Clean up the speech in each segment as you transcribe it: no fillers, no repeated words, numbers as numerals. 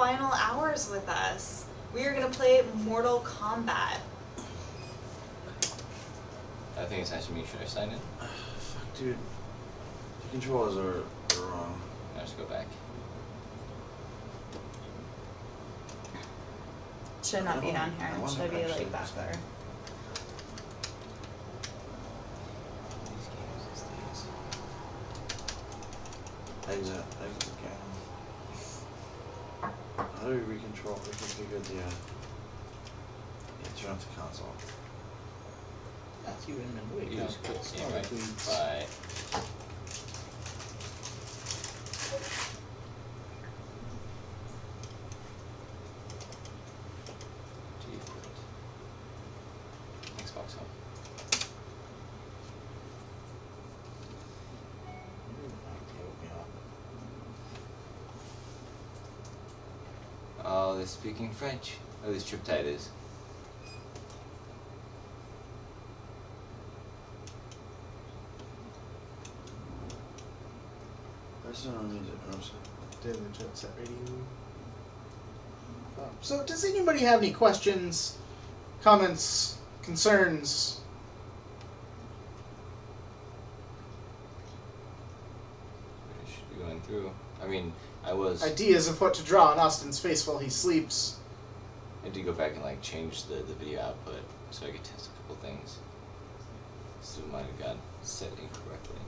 final hours with us. We are going to play Mortal Kombat. I think it's asking me, should I sign in? Fuck, dude. The controls are wrong. I'll just go back. Should not be down here. Should be like back there. These games these days. Exit game. How do we recontrol? We configure the turn off the console. That's you in the way. Use quick game, right? Bye. Xbox Home. Oh, they're speaking French. Oh, this Triptide is. Daily Jet Set Radio. So, does anybody have any questions, comments, concerns? I should be going through. I mean, I was. Ideas of what to draw on Austin's face while he sleeps. I did go back and like change the video output so I could test a couple things. So it might have got set incorrectly.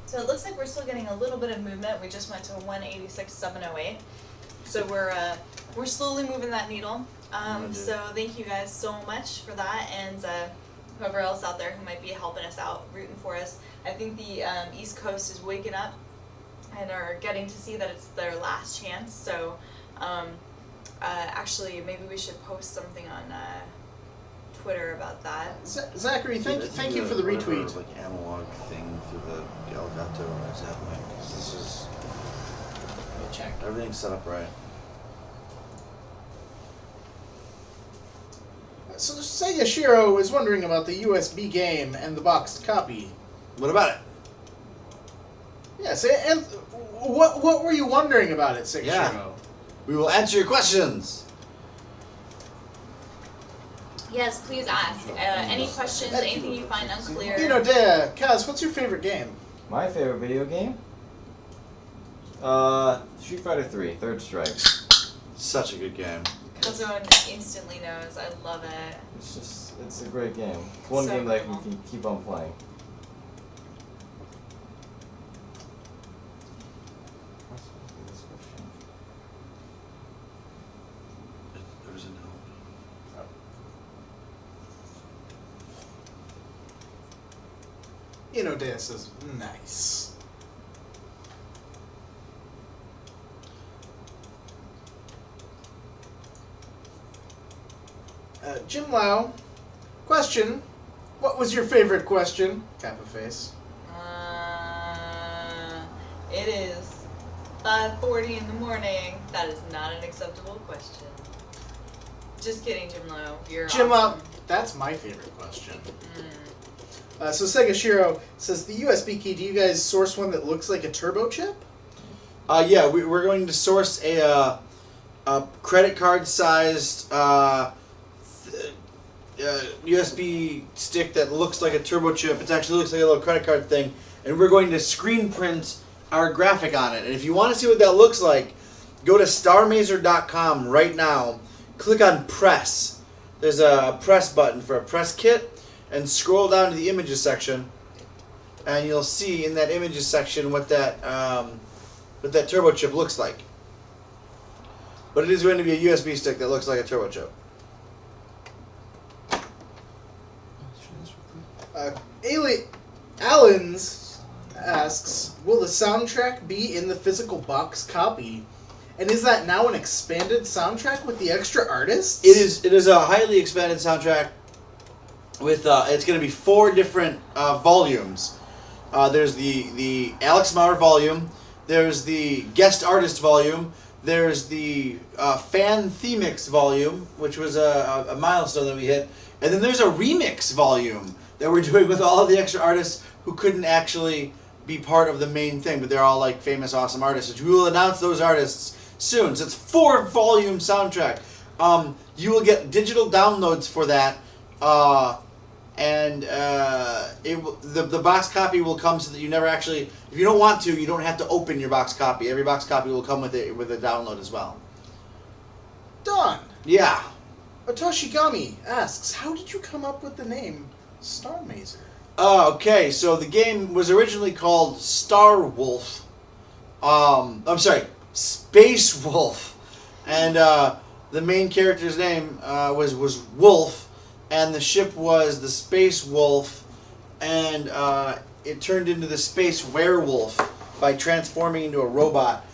So it looks like we're still getting a little bit of movement. We just went to 186,708. So we're slowly moving that needle. So thank you guys so much for that, and whoever else out there who might be helping us out, rooting for us. I think the East Coast is waking up and are getting to see that it's their last chance. So actually, maybe we should post something on Twitter about that. Zachary, thank you for the retweet. Like analog thing through the Elgato is happening. This is Check. everything's set up right. So Sega Shiro is wondering about the USB game and the boxed copy. What about it? Yes, and what were you wondering about it, Sega Yeah. Shiro? We will answer your questions. Yes, please ask. Any questions, anything you find unclear. Kaz, what's your favorite game? My favorite video game? Street Fighter 3, Third Strike. Such a good game. Everyone instantly knows. I love it. It's a great game. It's one So game that I cool. can keep on playing. There was a no. Dea says, nice. Jim Lau, question. What was your favorite question? Kappa face. It is 5:40 in the morning. That is not an acceptable question. Just kidding, Jim Lowe. You're Jim awesome. Lau, that's my favorite question. So Sega Shiro says, the USB key, do you guys source one that looks like a turbo chip? Yeah, we're going to source a credit card sized USB stick that looks like a turbo chip. It actually looks like a little credit card thing, and we're going to screen print our graphic on it. And if you want to see what that looks like, go to starrmazer.com right now. Click on press. There's a press button for a press kit, and scroll down to the images section, and you'll see in that images section what that turbo chip looks like. But it is going to be a USB stick that looks like a turbo chip. Allens asks, will the soundtrack be in the physical box copy? And is that now an expanded soundtrack with the extra artists? It is a highly expanded soundtrack with it's going to be 4 different volumes. There's the Alex Maurer volume, there's the guest artist volume, there's the fan themix volume, which was a milestone that we hit, and then there's a remix volume that we're doing with all of the extra artists who couldn't actually be part of the main thing, but they're all like famous, awesome artists. Which we will announce those artists soon. So it's 4-volume soundtrack. You will get digital downloads for that, and the box copy will come so that you never actually, if you don't want to, you don't have to open your box copy. Every box copy will come with a download as well. Done. Yeah. Otoshigami asks, how did you come up with the name Starr Mazer? Okay, so the game was originally called Star Wolf. I'm sorry, Space Wolf, and the main character's name was Wolf, and the ship was the Space Wolf, and it turned into the Space Werewolf by transforming into a robot.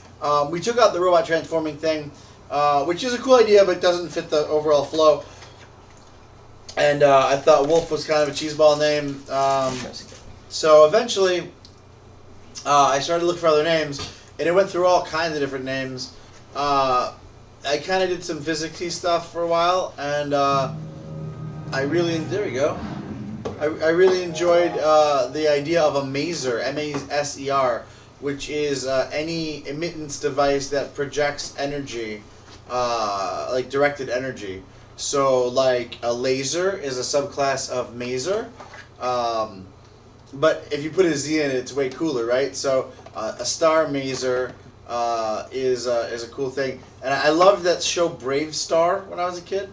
We took out the robot transforming thing, which is a cool idea, but doesn't fit the overall flow. And I thought Wolf was kind of a cheeseball name. So eventually, I started looking for other names, and it went through all kinds of different names. I kind of did some physics-y stuff for a while, and I really enjoyed the idea of a mazer, M-A-S-E-R, which is any emittance device that projects energy, like directed energy. So, like, a laser is a subclass of mazer, but if you put a Z in it, it's way cooler, right? So, a Starr Mazer is a cool thing. And I loved that show Brave Star when I was a kid.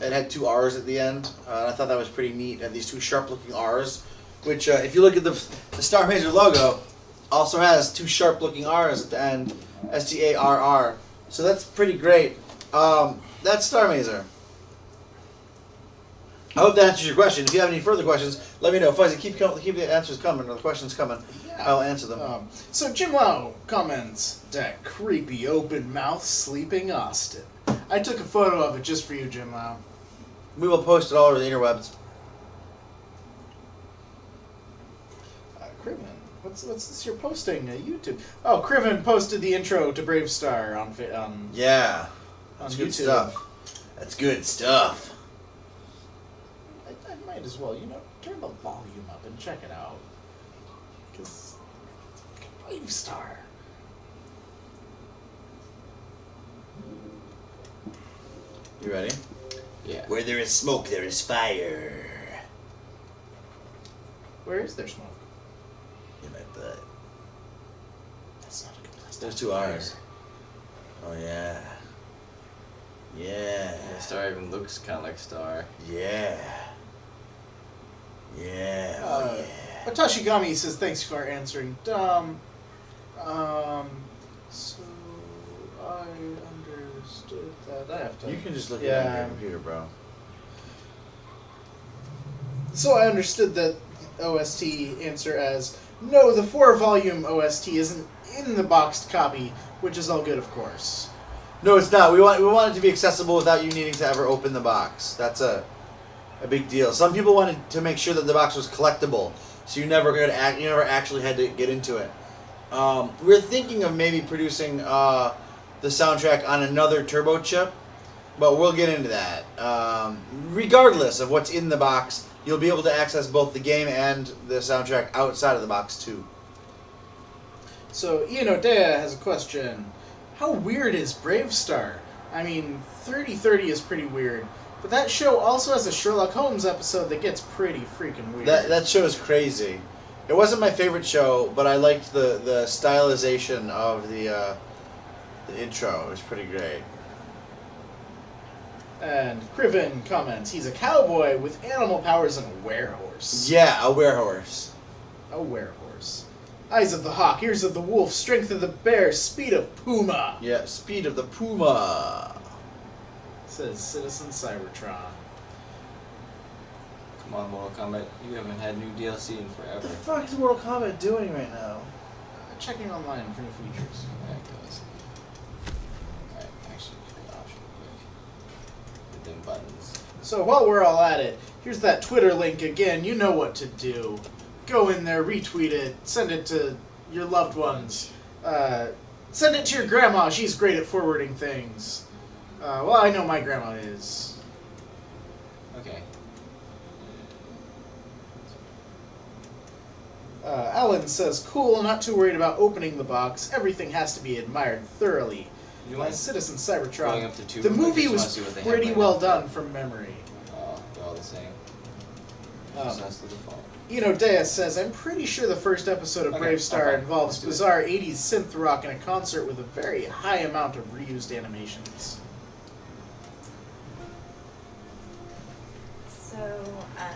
It had 2 R's at the end, and I thought that was pretty neat. It had these 2 sharp-looking R's, which, if you look at the Starr Mazer logo, also has 2 sharp-looking R's at the end, S-T-A-R-R. So that's pretty great. That's Starr Mazer. I hope that answers your question. If you have any further questions, let me know. Fuzzy, keep the answers coming, or the questions coming. Yeah. I'll answer them. So Jim Lau comments, that creepy open mouth sleeping Austin. I took a photo of it just for you, Jim Lau. We will post it all over the interwebs. Criven, what's this you're posting? YouTube. Oh, Criven posted the intro to Brave Star on Yeah. That's on good YouTube. stuff. That's good stuff. I might as well, turn the volume up and check it out. Because Brave Star. You ready? Yeah. Where there is smoke, there is fire. Where is there smoke? In my butt. That's not a good place. There's 2 R's. Oh, yeah. Yeah. Yeah, Star even looks kind of like Star. Yeah. Yeah. Oh, yeah. Otashigami says, thanks for answering. So I understood that. I have to. You can just look at it on your computer, bro. So I understood that OST answer as, no, the 4-volume OST isn't in the boxed copy, which is all good, of course. No, it's not. We want it to be accessible without you needing to ever open the box. That's a big deal. Some people wanted to make sure that the box was collectible, so you never actually had to get into it. We're thinking of maybe producing the soundtrack on another turbo chip, but we'll get into that. Regardless of what's in the box, you'll be able to access both the game and the soundtrack outside of the box too. So Ian O'Dea has a question. How weird is Brave Star? I mean, 3030 is pretty weird, but that show also has a Sherlock Holmes episode that gets pretty freaking weird. That show is crazy. It wasn't my favorite show, but I liked the stylization of the intro. It was pretty great. And Criven comments, he's a cowboy with animal powers and a werehorse. Yeah, a werehorse. A werehorse. Eyes of the hawk, ears of the wolf, strength of the bear, speed of puma. Yeah, speed of the puma. Says Citizen Cybertron. Come on, Mortal Kombat. You haven't had new DLC in What forever. the fuck is Mortal Kombat doing right now? Checking online for new features. Alright, guys. Alright, actually, good option quick. Hit them buttons. So while we're all at it, here's that Twitter link again. You know what to do. Go in there, retweet it, send it to your loved ones. Send it to your grandma. She's great at forwarding things. Well, I know my grandma is. Okay. Alan says, cool, not too worried about opening the box. Everything has to be admired thoroughly. You by mind Citizen going Cybertron. up to 2? The real quick? movie I just wanna was see what they have pretty laid well out. done from memory. They're all the same. Um, Just that's the default. Deus says, I'm pretty sure the first episode of Okay, Brave Star okay, involves let's do it. bizarre 80s synth rock in a concert with a very high amount of reused animations. So, I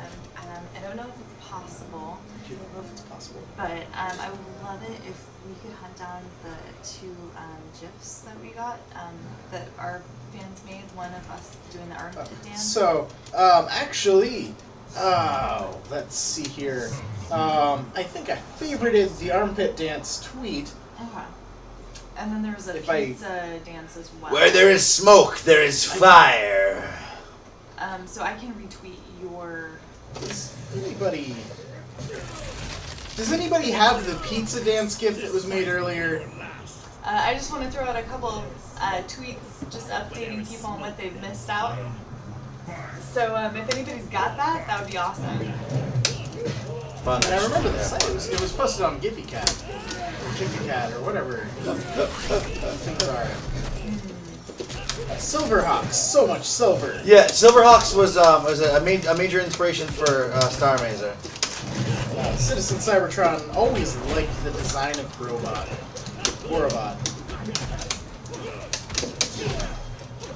don't know if it's possible, I don't know if it's possible. but I would love it if we could hunt down the 2 GIFs that we got, that our fans made, one of us doing the armpit dance. So, actually, let's see here. I think I favorited the armpit dance tweet. Okay. And then there was a If I- pizza dance as well. Where there is smoke, there is fire. So I can retweet your. Does anybody have the pizza dance gift that was made earlier? I just want to throw out a couple of tweets, just updating people on what they've missed out. So if anybody's got that, that would be awesome. Fun. And I remember the site. It was posted on Giphy Cat, or whatever things are. Silverhawks, so much silver. Yeah, Silverhawks was a major inspiration for Starr Mazer. Citizen Cybertron always liked the design of Borobot.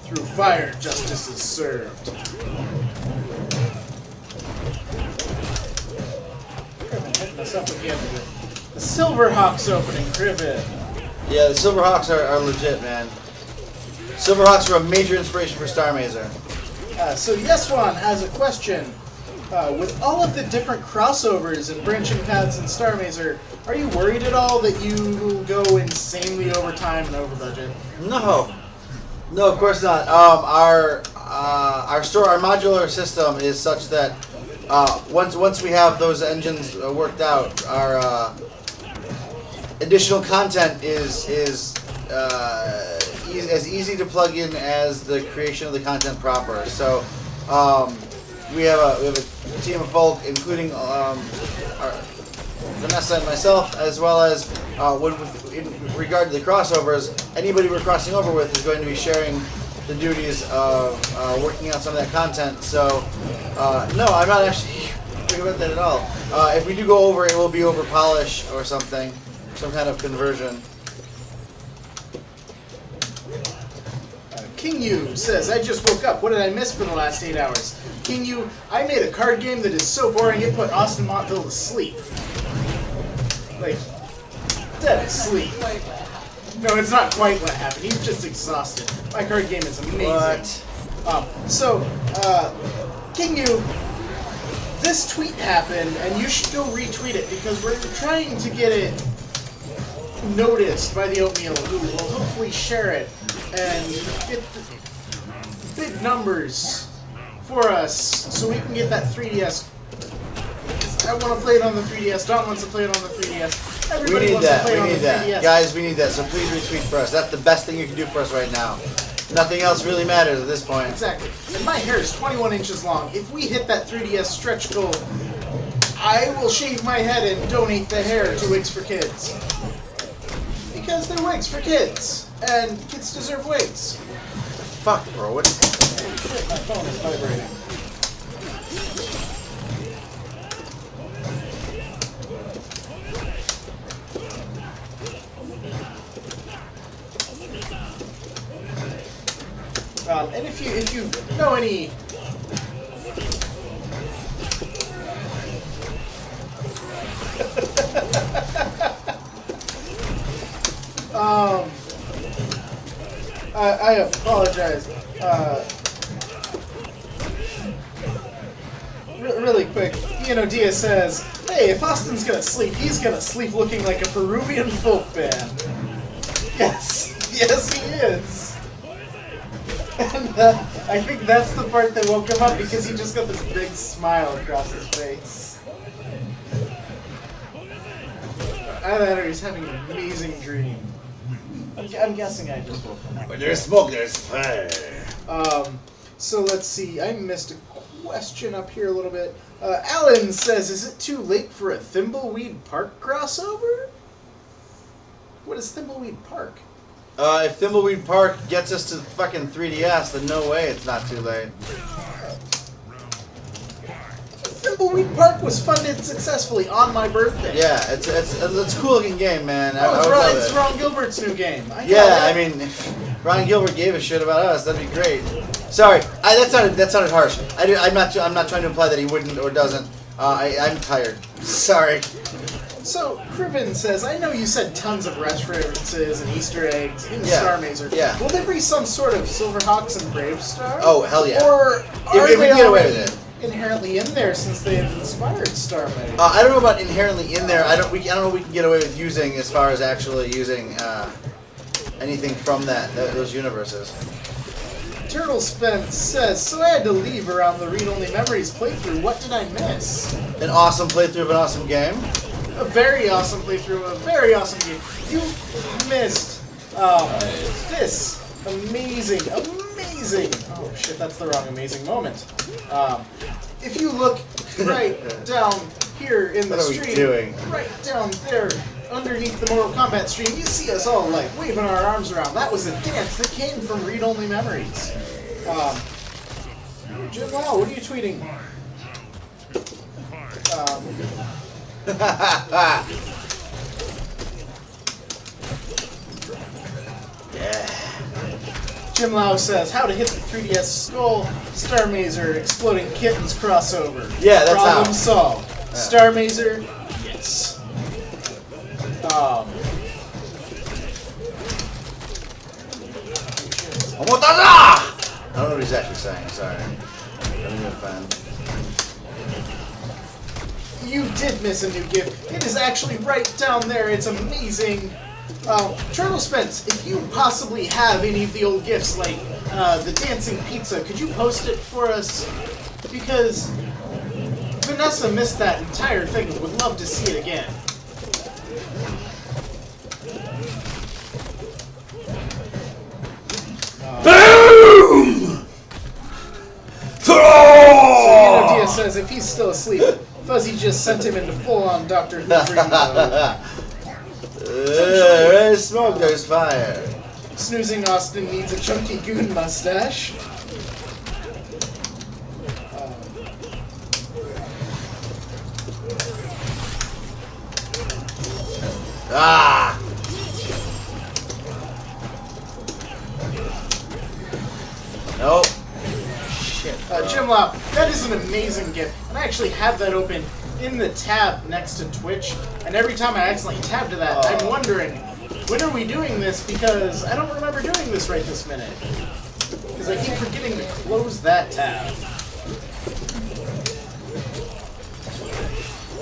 Through fire, justice is served. Cribbin hitting us up again with the Silverhawks opening, Cribbin. Yeah, the Silverhawks are legit, man. Silverhawks were a major inspiration for Starr Mazer. So Yeswan has a question. With all of the different crossovers and branching paths in Starr Mazer, are you worried at all that you will go insanely over time and over budget? No, of course not. Our modular system is such that once we have those engines worked out, our additional content is as easy to plug in as the creation of the content proper. So we have a team of folk, including Vanessa and myself, as well as in regard to the crossovers, anybody we're crossing over with is going to be sharing the duties of working out some of that content. So no, I'm not actually thinking about that at all. If we do go over, it will be over polish or something, some kind of conversion. King Yu says, I just woke up. What did I miss for the last 8 hours? King Yu, I made a card game that is so boring it put Austin Montville to sleep. Like, dead asleep. No, it's not quite what happened. He's just exhausted. My card game is amazing. King Yu, this tweet happened, and you should go retweet it because we're trying to get it noticed by the Oatmeal, who will hopefully share it and get big numbers for us so we can get that 3DS. I want to play it on the 3DS. Don wants to play it on the 3DS. Everybody We need wants that. to play it We on need the that. 3DS. Guys, we need that. So please retweet for us. That's the best thing you can do for us right now. Nothing else really matters at this point. Exactly. And my hair is 21 inches long. If we hit that 3DS stretch goal, I will shave my head and donate the hair to Wigs for Kids. Because they're wigs for kids. And kids deserve wigs. Fuck, bro. What's Shit, my phone is vibrating. And if you know any I apologize. Really quick, Dia says, hey, if Austin's gonna sleep, he's gonna sleep looking like a Peruvian folk band. Yes, he is. And I think that's the part that woke him up because he just got this big smile across his face. Either that or he's having an amazing dream. I'm guessing I just woke him up. Where there's smoke, there's fire. So let's see. I missed a question up here a little bit. Alan says, is it too late for a Thimbleweed Park crossover? What is Thimbleweed Park? If Thimbleweed Park gets us to fucking 3DS, then no way it's not too late. Thimbleweed Park was funded successfully on my birthday. Yeah, it's a cool looking game, man. I Oh, would love it's it. Ron Gilbert's new game. I know Yeah, that. I mean, if Ron Gilbert gave a shit about us, that'd be great. Sorry, that sounded harsh. I'm not trying to imply that he wouldn't or doesn't. I'm tired. Sorry. So, Criven says, I know you said tons of references and Easter eggs in Yeah, Starr Mazer. yeah. Will there be some sort of Silverhawks and Bravestar? Oh, hell yeah. Or are If we they can get away already with it. inherently in there since they have inspired Starr Mazer? I don't know about inherently in there. I don't know what we can get away with using as far as actually using anything from those universes. Turtle Spence says, so I had to leave around the Read Only Memories playthrough. What did I miss? An awesome playthrough of an awesome game. A very awesome playthrough, a very awesome game. You missed this amazing. Oh shit, that's the wrong amazing moment. If you look right down here in the What are we stream, doing? right down there underneath the Mortal Kombat stream, you see us all like waving our arms around. That was a dance that came from Read Only Memories. Jim Lau, what are you tweeting? Yeah. Jim Lau says, how to hit the 3DS skull, Starr Mazer, exploding kittens crossover. Yeah, that's Problem how. solved. Yeah. Starr Mazer, yes. I don't know what he's actually saying, sorry. I'm even a fan. You did miss a new gift. It is actually right down there. It's amazing. Turtle Spence, if you possibly have any of the old gifts, like the dancing pizza, could you post it for us? Because Vanessa missed that entire thing and would love to see it again. Boom! So Dia says if he's still asleep, Fuzzy just sent him into full-on Doctor Who dream mode. There's smoke, there's fire. Snoozing Austin needs a chunky goon mustache. Ah! Nope. Shit. Jim Lau, that is an amazing gift. And I actually have that open in the tab next to Twitch. And every time I accidentally tab to that, I'm wondering, when are we doing this? Because I don't remember doing this right this minute. Because I keep forgetting to close that tab.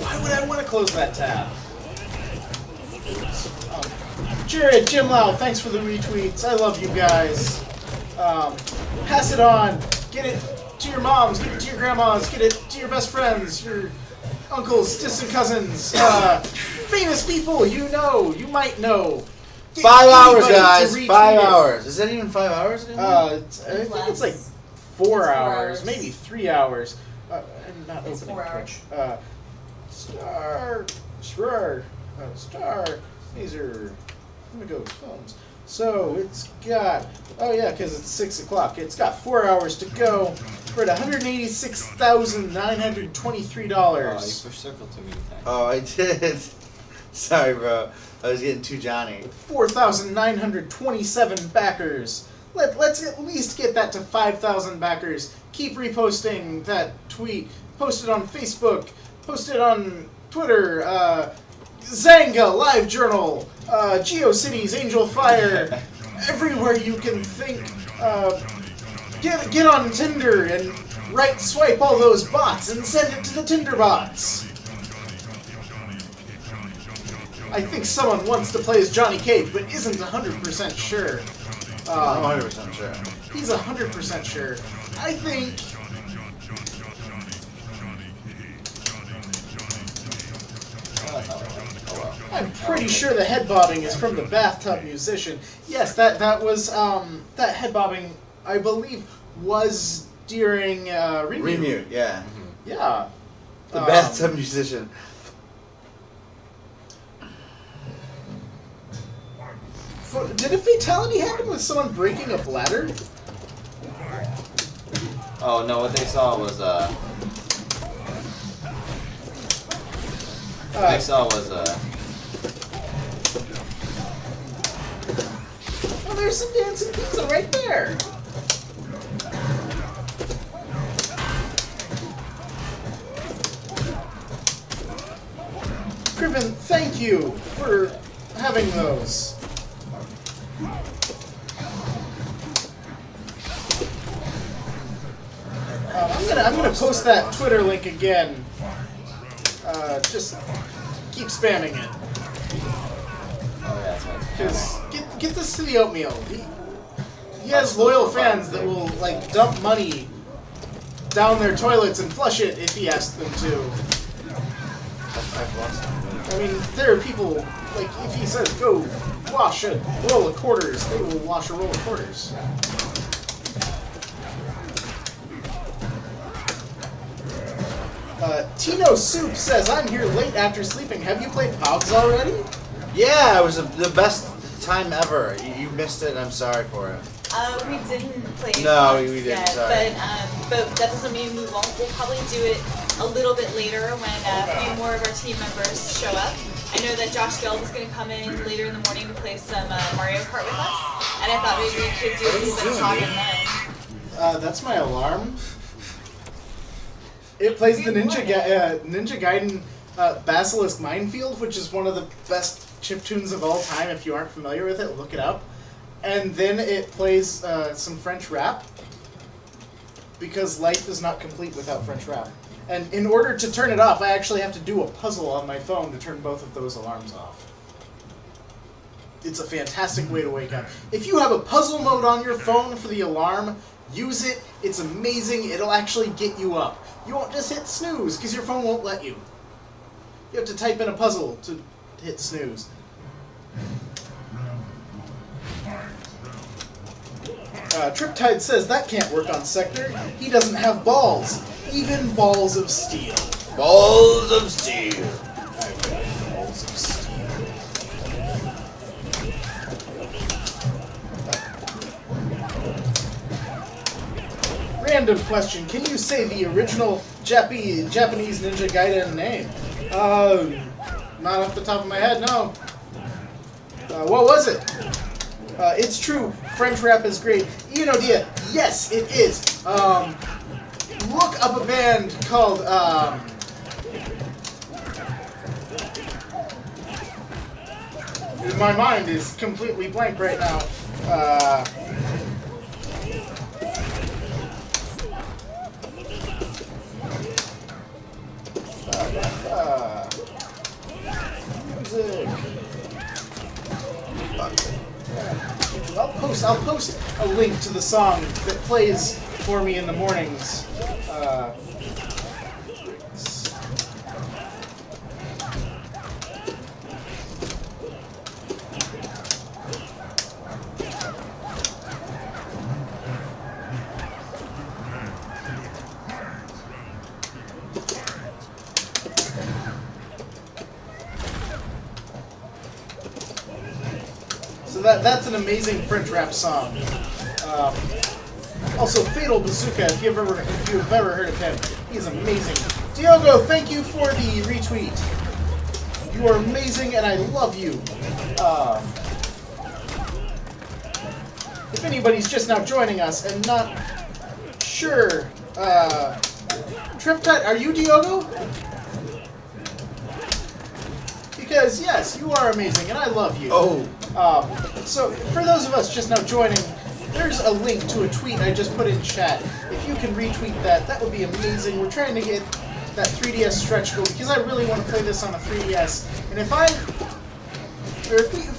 Why would I want to close that tab? Jared, Jim Lau, thanks for the retweets. I love you guys. Pass it on. Get it to your moms, get it to your grandmas, get it to your best friends, your uncles, distant cousins, famous people you know, you might know. Get 5 hours, anybody to guys. retweet 5 it. hours. Is that even 5 hours anymore? I think it's like 4 hours, hours. maybe 3 hours. I'm not It's opening 4 hours. Twitch. Starr Mazer. Let me go phones. So it's got, oh yeah, because it's 6 o'clock. It's got 4 hours to go. We're at $186,923. Oh, you pushed circle too many times. Oh, I did. Sorry, bro. I was getting too Johnny. 4,927 backers. Let's at least get that to 5,000 backers. Keep reposting that tweet. Post it on Facebook. Post it on Twitter. Zanga, LiveJournal, GeoCities, Angel Fire, everywhere you can think. Get on Tinder and swipe all those bots and send it to the Tinder bots. I think someone wants to play as Johnny Cage, but isn't 100% sure. I'm 100% sure. He's 100% sure. I think... I'm pretty sure the head bobbing is from the Bathtub Musician. Yes, that was that head bobbing, I believe, was during Remute. Remute, yeah. Yeah. The Bathtub Musician. Did a fatality happen with someone breaking a bladder? Oh no, what they saw was Oh, there's some dancing pizza right there. Griffin, thank you for having those. I'm gonna post that Twitter link again. Just keep spamming it. oh yeah, that's right. Because get this to the oatmeal. He has loyal fans that will like dump money down their toilets and flush it if he asks them to. I mean, there are people like if he says go wash a roll of quarters, they will wash a roll of quarters. Tino Soup says, I'm here late after sleeping. Have you played Pogs already? Yeah, it was the best time ever. You missed it. I'm sorry for it. We didn't play No, Pogs we didn't, yet, sorry. but that doesn't mean we won't. We'll probably do it a little bit later when a few more of our team members show up. I know that Josh Geld is going to come in later in the morning to play some Mario Kart with us, and I thought maybe we could do a little bit of talking then. That's my alarm. It plays the Ninja Gaiden Basilisk Minefield, which is one of the best chiptunes of all time. If you aren't familiar with it, look it up. And then it plays some French rap, because life is not complete without French rap. And in order to turn it off, I actually have to do a puzzle on my phone to turn both of those alarms off. It's a fantastic way to wake up. If you have a puzzle mode on your phone for the alarm, use it. It's amazing. It'll actually get you up. You won't just hit snooze, because your phone won't let you. You have to type in a puzzle to hit snooze. Triptide says that can't work on Sector. He doesn't have balls. Even balls of steel. Balls of steel. I've got balls of steel. Random question. Can you say the original Japanese Ninja Gaiden name? Not off the top of my head, no. What was it? It's true. French rap is great. Ian Odia, yes, it is. Look up a band called, my mind is completely blank right now. Music. I'll post a link to the song that plays for me in the mornings. So that's an amazing French rap song. Also, Fatal Bazooka, if you've ever heard of him, he's amazing. Diogo, thank you for the retweet. You are amazing, and I love you. If anybody's just now joining us and not sure, Triptide, are you Diogo? Because yes, you are amazing, and I love you. Oh. So, for those of us just now joining, there's a link to a tweet I just put in chat. If you can retweet that, that would be amazing. We're trying to get that 3DS stretch goal because I really want to play this on a 3DS. And if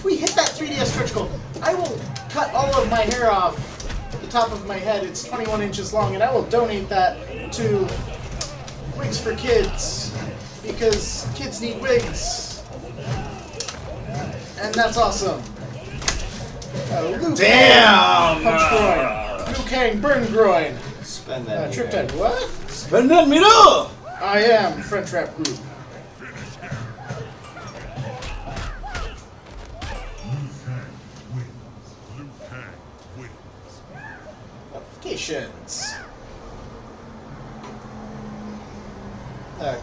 we hit that 3DS stretch goal, I will cut all of my hair off the top of my head. It's 21 inches long, and I will donate that to Wigs for Kids because kids need wigs. And that's awesome. Liu Damn! Kang, punch groin. Liu Kang, burn groin. Spend that. Triptide, what? Spend that middle! I am French rap group. notifications.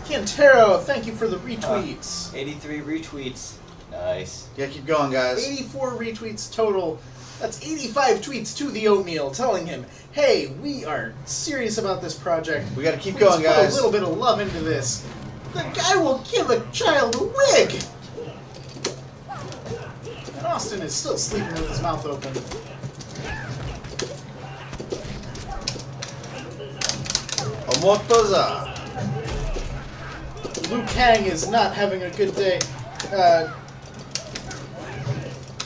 Quintero, thank you for the retweets. 83 retweets. Nice. Yeah, keep going, guys. 84 retweets total. That's 85 tweets to the oatmeal telling him, hey, we are serious about this project. We gotta keep Please going, put guys. a little bit of love into this. The guy will give a child a wig! And Austin is still sleeping with his mouth open. Omotoza. Liu Kang is not having a good day.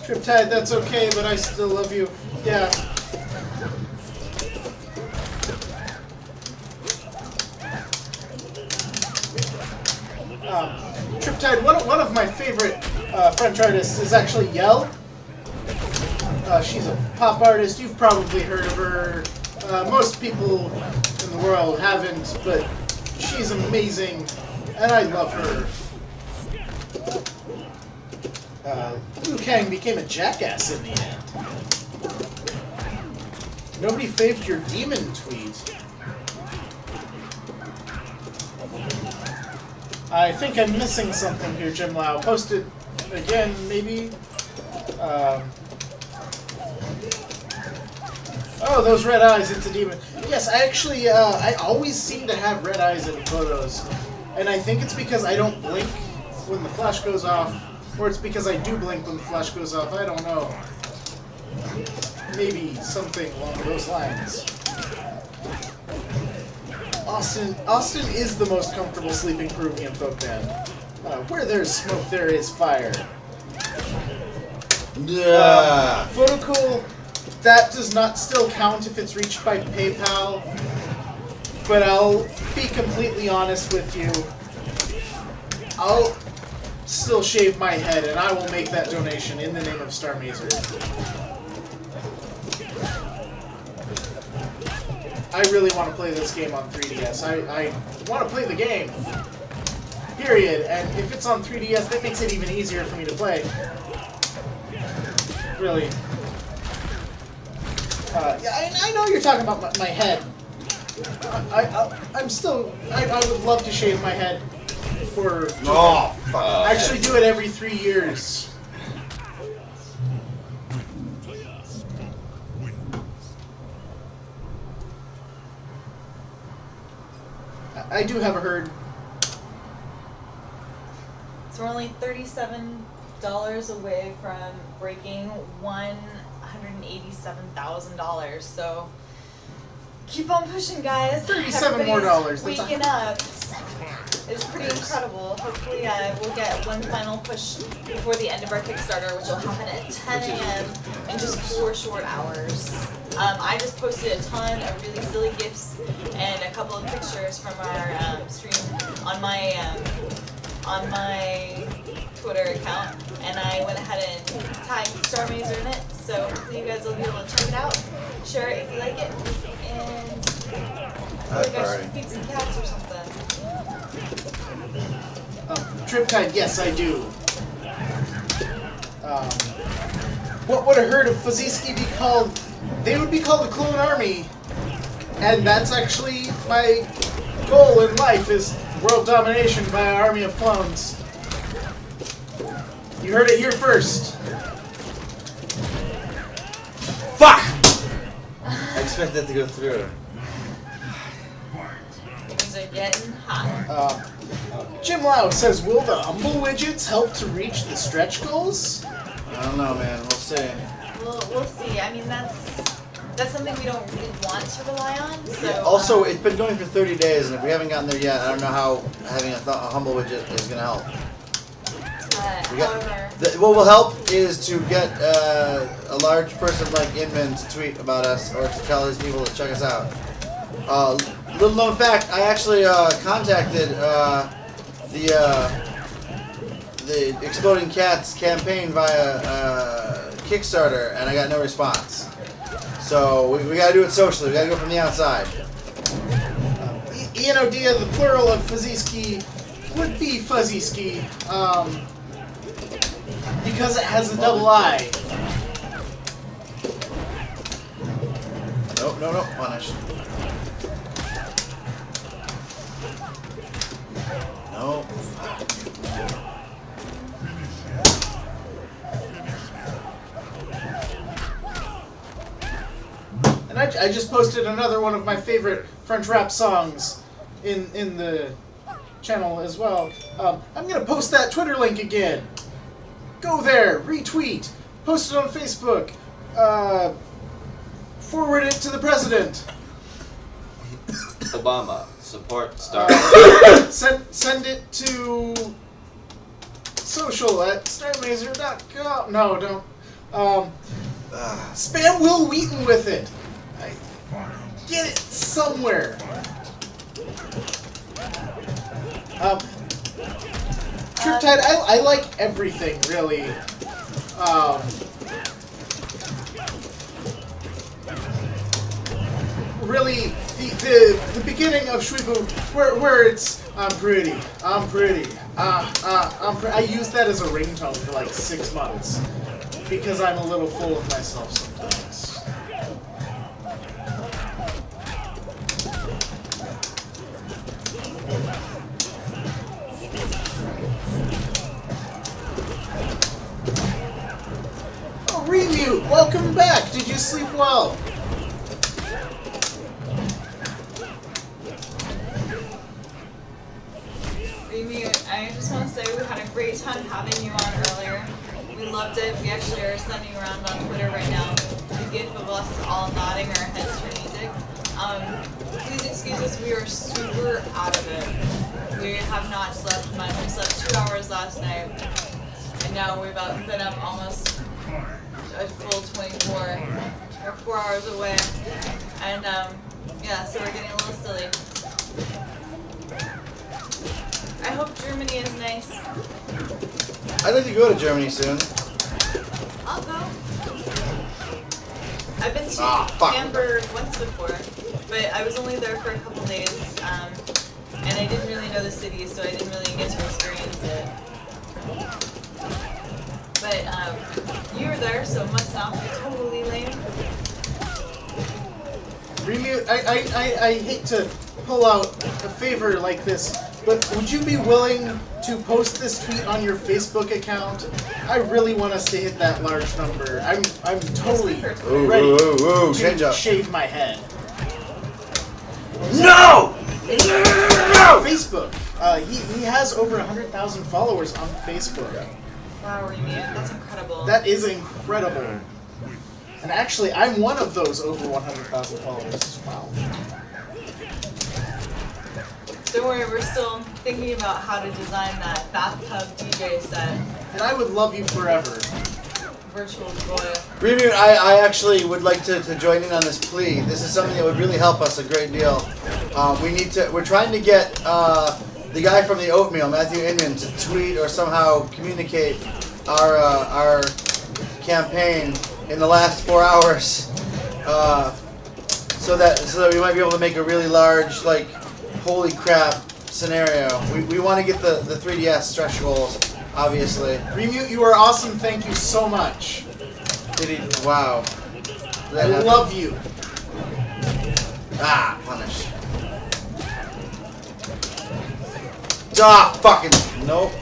Triptide, that's okay, but I still love you. Yeah. Triptide, one of my favorite French artists is actually Yell. She's a pop artist. You've probably heard of her. Most people in the world haven't, but she's amazing, and I love her. Liu Kang became a jackass in the end. Nobody faved your demon tweet. I think I'm missing something here, Jim Lau. Post it again, maybe. Oh, those red eyes, it's a demon. Yes, I actually, I always seem to have red eyes in photos. And I think it's because I don't blink when the flash goes off. Or it's because I do blink when the flash goes off. I don't know. Maybe something along those lines. Austin is the most comfortable sleeping Peruvian folk band. Where there's smoke, there is fire. Yeah. Photocool, that does not still count if it's reached by PayPal. But I'll be completely honest with you. I'll still shave my head, and I will make that donation in the name of Starr Mazer. I really want to play this game on 3DS. I want to play the game. Period. And if it's on 3DS, that makes it even easier for me to play. Really. Yeah, I know you're talking about my head. I would love to shave my head for... Oh, fuck. I actually do it every 3 years. I do have a herd. So we're only $37 away from breaking $187,000. So keep on pushing, guys. $37 more dollars. Everybody's waking up. It's pretty incredible. Hopefully we'll get one final push before the end of our Kickstarter, which will happen at 10 a.m. in just 4 short hours. I just posted a ton of really silly gifs and a couple of pictures from our stream on my Twitter account, and I went ahead and tagged Starr Mazer in it, so hopefully you guys will be able to check it out, share it if you like it, and I feel like I should feed some cats or something. Triptide, yes, I do. What would a herd of Faziski be called? They would be called the Clone Army, and that's actually my goal in life, is world domination by an army of clones. You heard it here first. Fuck! I expect that to go through. Things are getting hot. Jim Lau says, will the humble widgets help to reach the stretch goals? I don't know, man. We'll see. We'll see. I mean, that's something we don't really want to rely on. So Also, it's been going for 30 days, and if we haven't gotten there yet, I don't know how having a humble widget is going to help. However, What will help is to get a large person like Inman to tweet about us or to tell his people to check us out. Little known fact, I actually contacted the Exploding Cats campaign via Kickstarter, and I got no response. So we got to do it socially. We got to go from the outside. Ianodia, the plural of Faziski, would be Fuzziski, because it has a double I. Nope. No, punish. No. And I just posted another one of my favorite French rap songs in the channel as well. I'm gonna post that Twitter link again. Go there, retweet, post it on Facebook, forward it to the president. Obama, support Starr. Send it to social at starmazer.com. No, don't. Spam Will Wheaton with it. Get it somewhere. Triptide, I like everything, really. Really, the beginning of Shwibu, where it's I'm pretty. I use that as a ringtone for like 6 months because I'm a little full of myself sometimes. Oh, Remute, welcome back. Did you sleep well? I just want to say we had a great time having you on earlier. We loved it. We actually are sending around on Twitter right now the gif of us all nodding our heads for music. Please excuse us, we are super out of it. We have not slept much. We slept 2 hours last night, and now we've been up almost a full 24 or 4 hours away. And yeah, so we're getting a little silly. I hope Germany is nice. I'd like to go to Germany soon. I'll go. I've been to Hamburg once before, but I was only there for a couple days, and I didn't really know the city, so I didn't really get to experience it. But you were there, so it must not be totally lame. Remute, I hate to pull out a favor like this, but would you be willing to post this tweet on your Facebook account? I really want us to hit that large number. I'm totally ready to shave my head. No! Facebook. He has over 100,000 followers on Facebook. Wow, Remute, that's incredible. That is incredible. And actually, I'm one of those over 100,000 followers as well. Don't worry, we're still thinking about how to design that bathtub DJ set. And I would love you forever. Virtual boy. Remute, I actually would like to join in on this plea. This is something that would really help us a great deal. We're trying to get the guy from the Oatmeal, Matthew Inman, to tweet or somehow communicate our campaign in the last 4 hours, so that we might be able to make a really large, like, holy crap scenario. We want to get the 3DS stretch goals, obviously. Remute, you are awesome. Thank you so much. Wow. I love you. Punish. Fucking nope.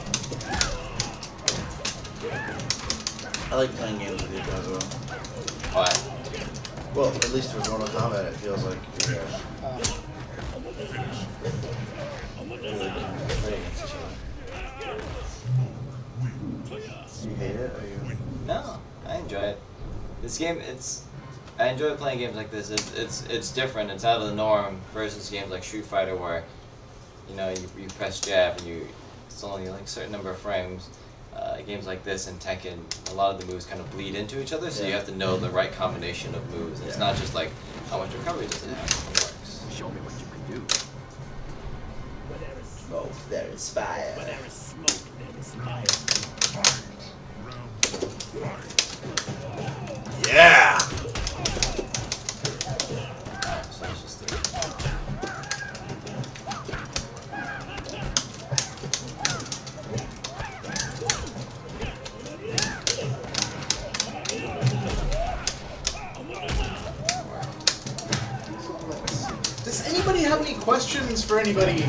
I like playing games with you guys as well. Why? Well, at least with Mortal Kombat, it feels like you guys really can play against each other. You hate it, or you? No, I enjoy it. This game, I enjoy playing games like this. It's different. It's out of the norm versus games like Street Fighter where, you know, you press jab and it's only like a certain number of frames. Games like this and Tekken, a lot of the moves kind of bleed into each other, so you have to know the right combination of moves. It's not just like how much recovery does it have. It works. Show me what you can do. Smoke, there is fire. Where there is smoke, there is fire. Yeah! So it's just anybody have any questions for anybody?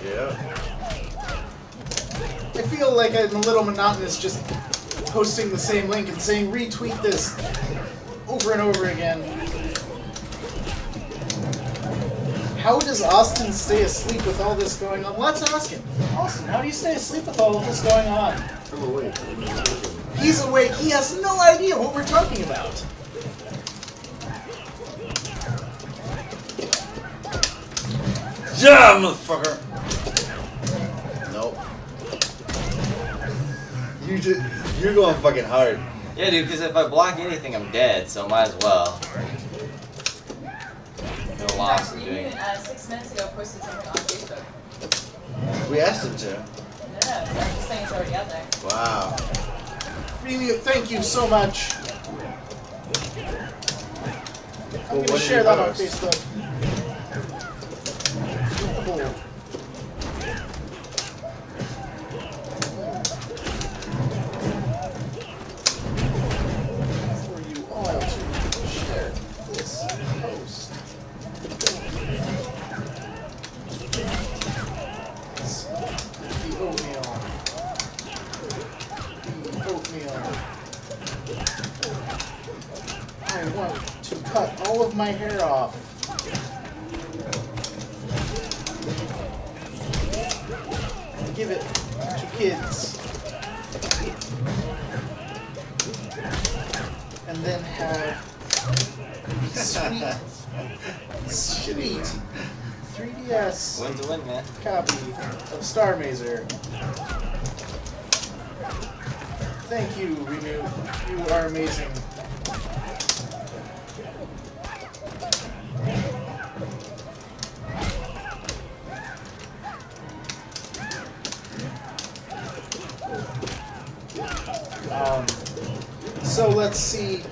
Yeah. I feel like I'm a little monotonous just posting the same link and saying retweet this over and over again. How does Austin stay asleep with all this going on? Let's ask him. Austin, how do you stay asleep with all of this going on? I'm awake. He's awake. He has no idea what we're talking about. Yeah, motherfucker. Nope. You're going fucking hard. Yeah, dude, because if I block anything, I'm dead, so might as well. No loss in doing it. 6 minutes ago posted something on Facebook. We asked him to. No, I'm just saying it's already out there. Wow. Remu, thank you so much. I'm Well, going to what did share you that on post? Facebook. Cool. For you all to share this post. The oatmeal. The oatmeal. I want to cut all of my hair off. And give it to kids. And then have sweet 3DS Win to win, man. copy of Starr Mazer. Thank you, Renu. You are amazing. So let's see.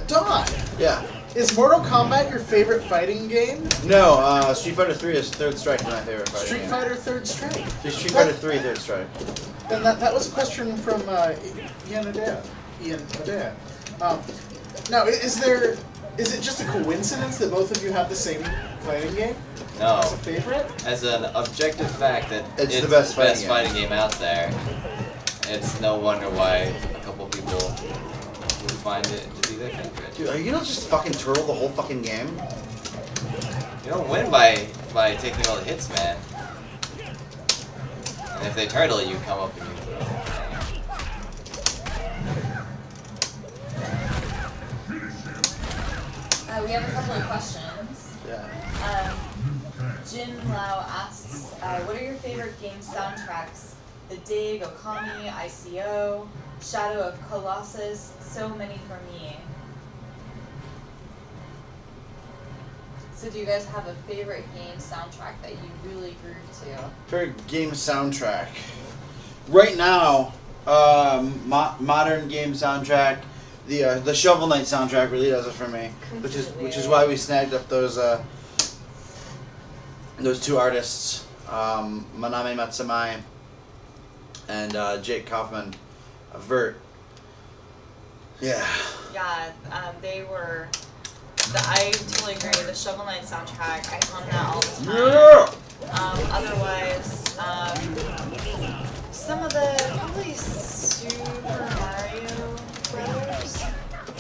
Don, Yeah. is Mortal Kombat your favorite fighting game? No, Street Fighter 3 is Third Strike, my favorite fighting Street game. Fighter Third Strike. Street Fighter 3, Third Strike. And that was a question from Ian Adair. Now, is it just a coincidence that both of you have the same fighting game No. as a favorite? As an objective fact that It's the best fighting fighting game out there, it's no wonder why a couple people would find it to be their favorite. Dude, are you gonna just fucking turtle the whole fucking game? You don't win by taking all the hits, man. And if they turtle, you come up and you. We have a couple of questions. Yeah. Jin Lau asks, what are your favorite game soundtracks? The Dig, Okami, ICO, Shadow of Colossus, so many for me. So do you guys have a favorite game soundtrack that you really groove to? Favorite game soundtrack. Right now, modern game soundtrack. The Shovel Knight soundtrack really does it for me, which is why we snagged up those two artists, Manami Matsumae and Jake Kaufman of Vert. Yeah. Yeah, they were. I totally agree. The Shovel Knight soundtrack, I hum that all the time. Yeah. Otherwise, some of the probably Super Mario Brothers.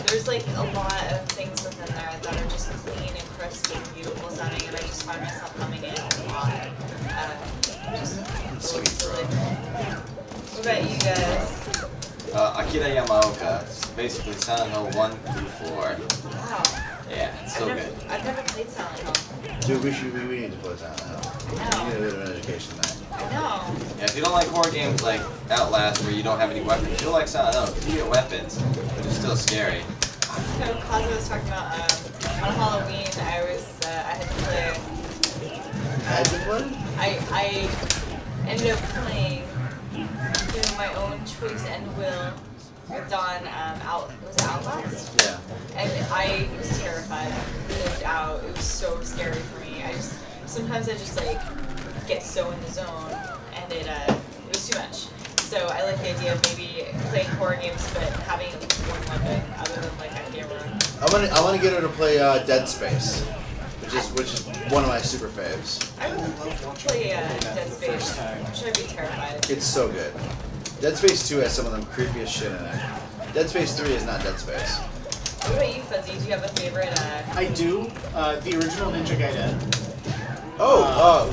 There's like a lot of things within there that are just clean and crisp and beautiful sounding, and I just find myself humming it a lot. Just really cool. What about you guys? Akira Yamaoka, it's basically Silent Hill 1 through 4. Wow. Yeah, it's so good. I've never played Silent Hill. Dude, we need to play that now. We need a bit of an education there. I know. Yeah, if you don't like horror games like Outlast where you don't have any weapons, you'll like Silent Hill because you get weapons, but it's still scary. So Kaza was talking about on Halloween. I had to play. Had you played? I ended up playing through my own choice and will. Don, was it Outlast? Yeah. And I was terrified. I flipped out. It was so scary for me. Sometimes I just like get so in the zone, and it was too much. So I like the idea of maybe playing horror games, but having at least one weapon other than like a camera. I want to get her to play Dead Space, which is one of my super faves. I would love to play Dead Space. I'm sure I'd be terrified. It's so good. Dead Space 2 has some of them creepiest shit in it. Dead Space 3 is not Dead Space. What about you, Fuzzy? Do you have a favorite? I do. The original Ninja Gaiden.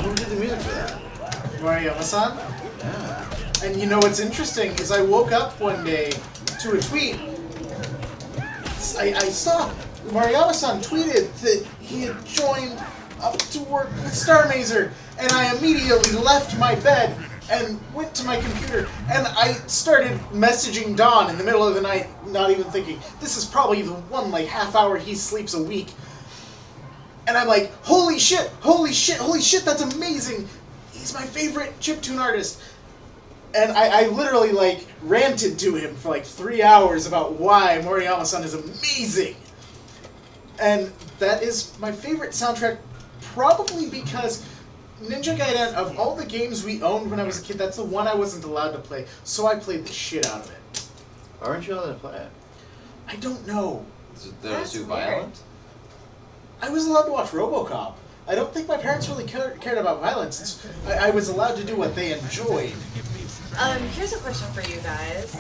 Who did the music for that? Moriyama-san. Yeah. And you know what's interesting is I woke up one day to a tweet. I saw Moriyama-san tweeted that he had joined up to work with Starr Mazer, and I immediately left my bed and went to my computer, and I started messaging Dawn in the middle of the night, not even thinking, this is probably the one like half hour he sleeps a week. And I'm like, holy shit, that's amazing. He's my favorite chiptune artist. And I literally like ranted to him for like 3 hours about why Moriyama-san is amazing. And that is my favorite soundtrack, probably because Ninja Gaiden, of all the games we owned when I was a kid, that's the one I wasn't allowed to play, so I played the shit out of it. Why aren't you allowed to play it? I don't know. Is it That's too weird. violent? I was allowed to watch RoboCop. I don't think my parents really cared about violence. I was allowed to do what they enjoyed. Here's a question for you guys.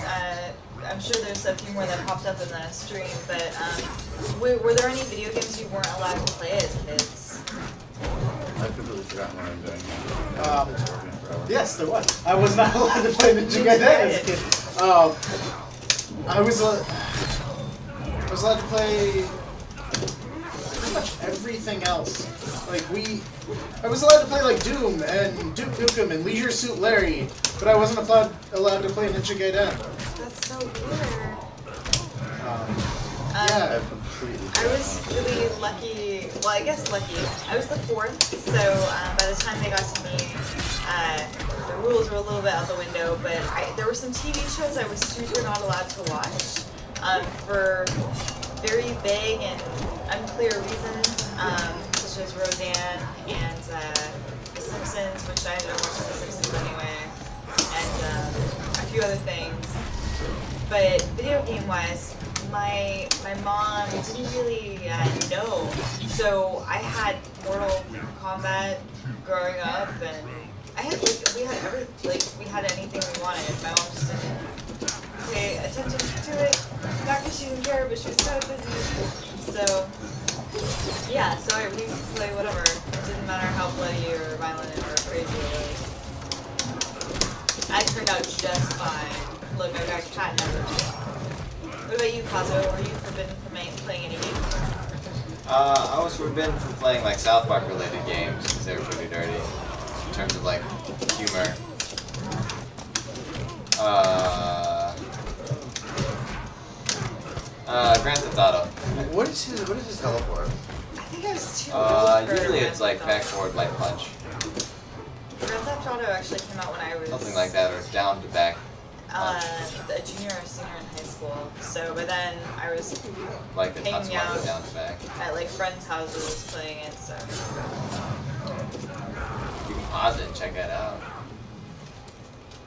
I'm sure there's a few more that popped up in the stream, but were there any video games you weren't allowed to play as kids? I've completely forgotten what I'm doing. It's working forever. Yes, there was. I was not allowed to play Ninja Gaiden as a kid. I was allowed to play pretty much everything else. Like I was allowed to play like Doom and Duke Nukem and Leisure Suit Larry, but I wasn't allowed to play Ninja Gaiden. That's so weird. Yeah. I've completely I was really lucky. Well, I guess lucky. I was the fourth, so by the time they got to me, the rules were a little bit out the window. But there were some TV shows I was super not allowed to watch for very vague and unclear reasons, such as Roseanne and The Simpsons, which I ended up watching The Simpsons anyway, and a few other things. But video game wise, my mom didn't really know, so I had Mortal Kombat growing up, and we had anything we wanted. My mom just didn't pay attention to it, not because she didn't care, but she was so busy. So yeah, so we could play whatever. It didn't matter how bloody or violent or crazy it was. I turned out just fine. Look, I got catnip. What about you, Kazo? Were you forbidden from playing any games? I was forbidden from playing like South Park related games because they were pretty dirty in terms of like humor. Grand Theft Auto. What is his teleport? I think I was too old for Usually Grand it's like Theft back Auto. forward light punch. Grand Theft Auto actually came out when I was Something like that, or down to back. a junior or senior in high school. So by then I was Like the hanging Tatsumaru out down to back. at like friends' houses playing it. So You can pause it and check that out.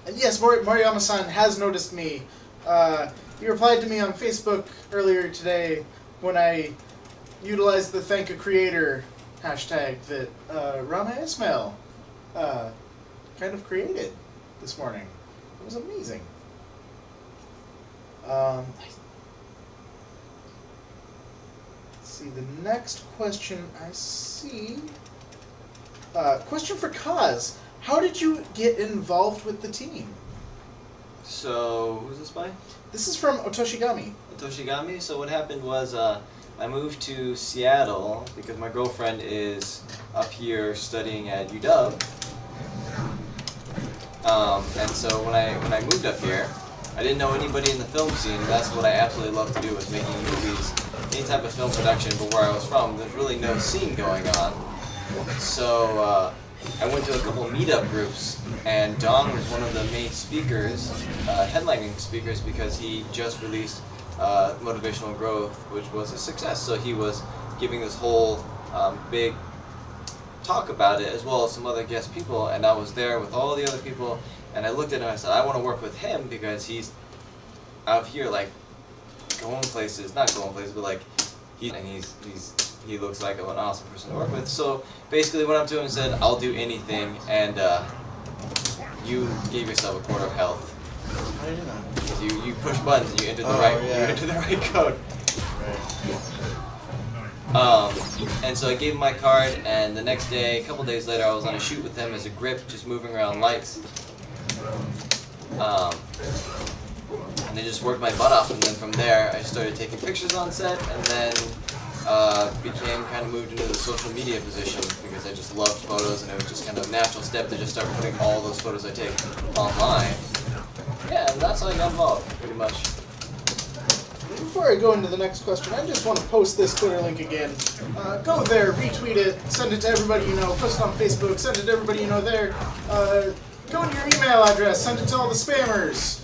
And yes, Moriyama-san has noticed me. He replied to me on Facebook earlier today when I utilized the Thank a Creator hashtag that Rama Ismail kind of created this morning. It was amazing. Let's see, the next question I see. Question for Kaz. How did you get involved with the team? So, who's this by? This is from Otoshigami. Toshigami. So what happened was I moved to Seattle because my girlfriend is up here studying at UW. And so when I moved up here, I didn't know anybody in the film scene. And that's what I absolutely love to do, was making movies, any type of film production. But where I was from, there's really no scene going on. So I went to a couple meetup groups, and Don was one of the main speakers, headlining speakers, because he just released Motivational Growth, which was a success. So he was giving this whole big talk about it, as well as some other guest people, and I was there with all the other people, and I looked at him and I said, I want to work with him because he's out here, like, not going places, but like, he looks like an awesome person to work with. So basically went up to him and said, I'll do anything, and you gave yourself a quarter of health. How do you do that? Because you push buttons and you enter the yeah. you enter the right code. And so I gave him my card, and the next day, a couple days later, I was on a shoot with him as a grip, just moving around lights. And they just worked my butt off, and then from there, I started taking pictures on set, and then became kind of moved into the social media position because I just loved photos, and it was just kind of a natural step to just start putting all those photos I take online. Yeah, and that's how I got involved, pretty much. Before I go into the next question, I just want to post this Twitter link again. Go there, retweet it, send it to everybody you know, post it on Facebook, send it to everybody you know there. Go to your email address, send it to all the spammers.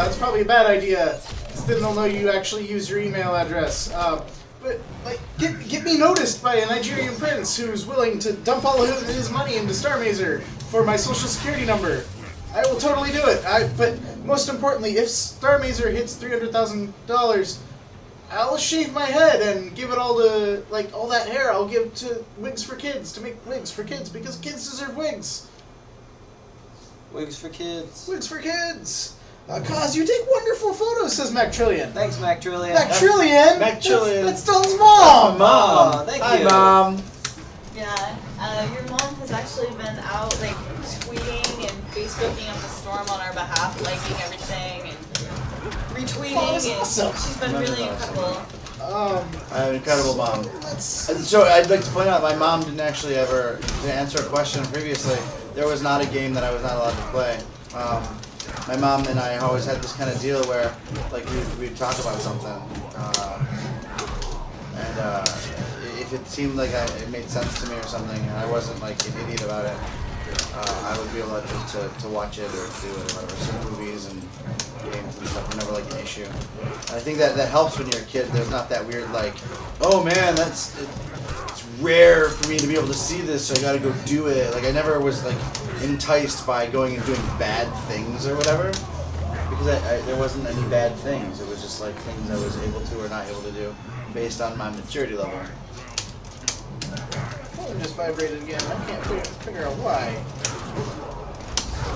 It's probably a bad idea, because then they'll know you actually use your email address. But like, get me noticed by a Nigerian prince who's willing to dump all of his money into Starr Mazer for my social security number. I will totally do it. But most importantly, if Starr Mazer hits $300,000, I'll shave my head and give it all to, like, all that hair I'll give to Wigs for Kids, to make wigs for kids, because kids deserve wigs. Wigs for kids. Wigs for kids. Cause you take wonderful photos, says Mac Trillion. Thanks, Mac Trillion. Mac Trillion? Mac Trillion. That's Don's mom! Mom! Thank Hi, you. Mom! Yeah, your mom has actually been out, like, tweeting and Facebooking up the storm on our behalf, liking everything and retweeting, Oh, that's and awesome. she's been That is really awesome. incredible. I have an incredible mom. Let's... And so I'd like to point out, my mom didn't actually ever, to answer a question previously, there was not a game that I was not allowed to play. My mom and I always had this kind of deal where, like, we'd talk about something, and if it seemed like it made sense to me or something, and I wasn't like an idiot about it, I would be able to watch it or do it or whatever. So movies and games and stuff were never like an issue. And I think that helps when you're a kid. There's not that weird like, oh man, it's rare for me to be able to see this, so I gotta go do it. Like I never was like enticed by going and doing bad things or whatever, because there wasn't any bad things. It was just like things I was able to or not able to do based on my maturity level. Phone just vibrated again. I can't figure out why.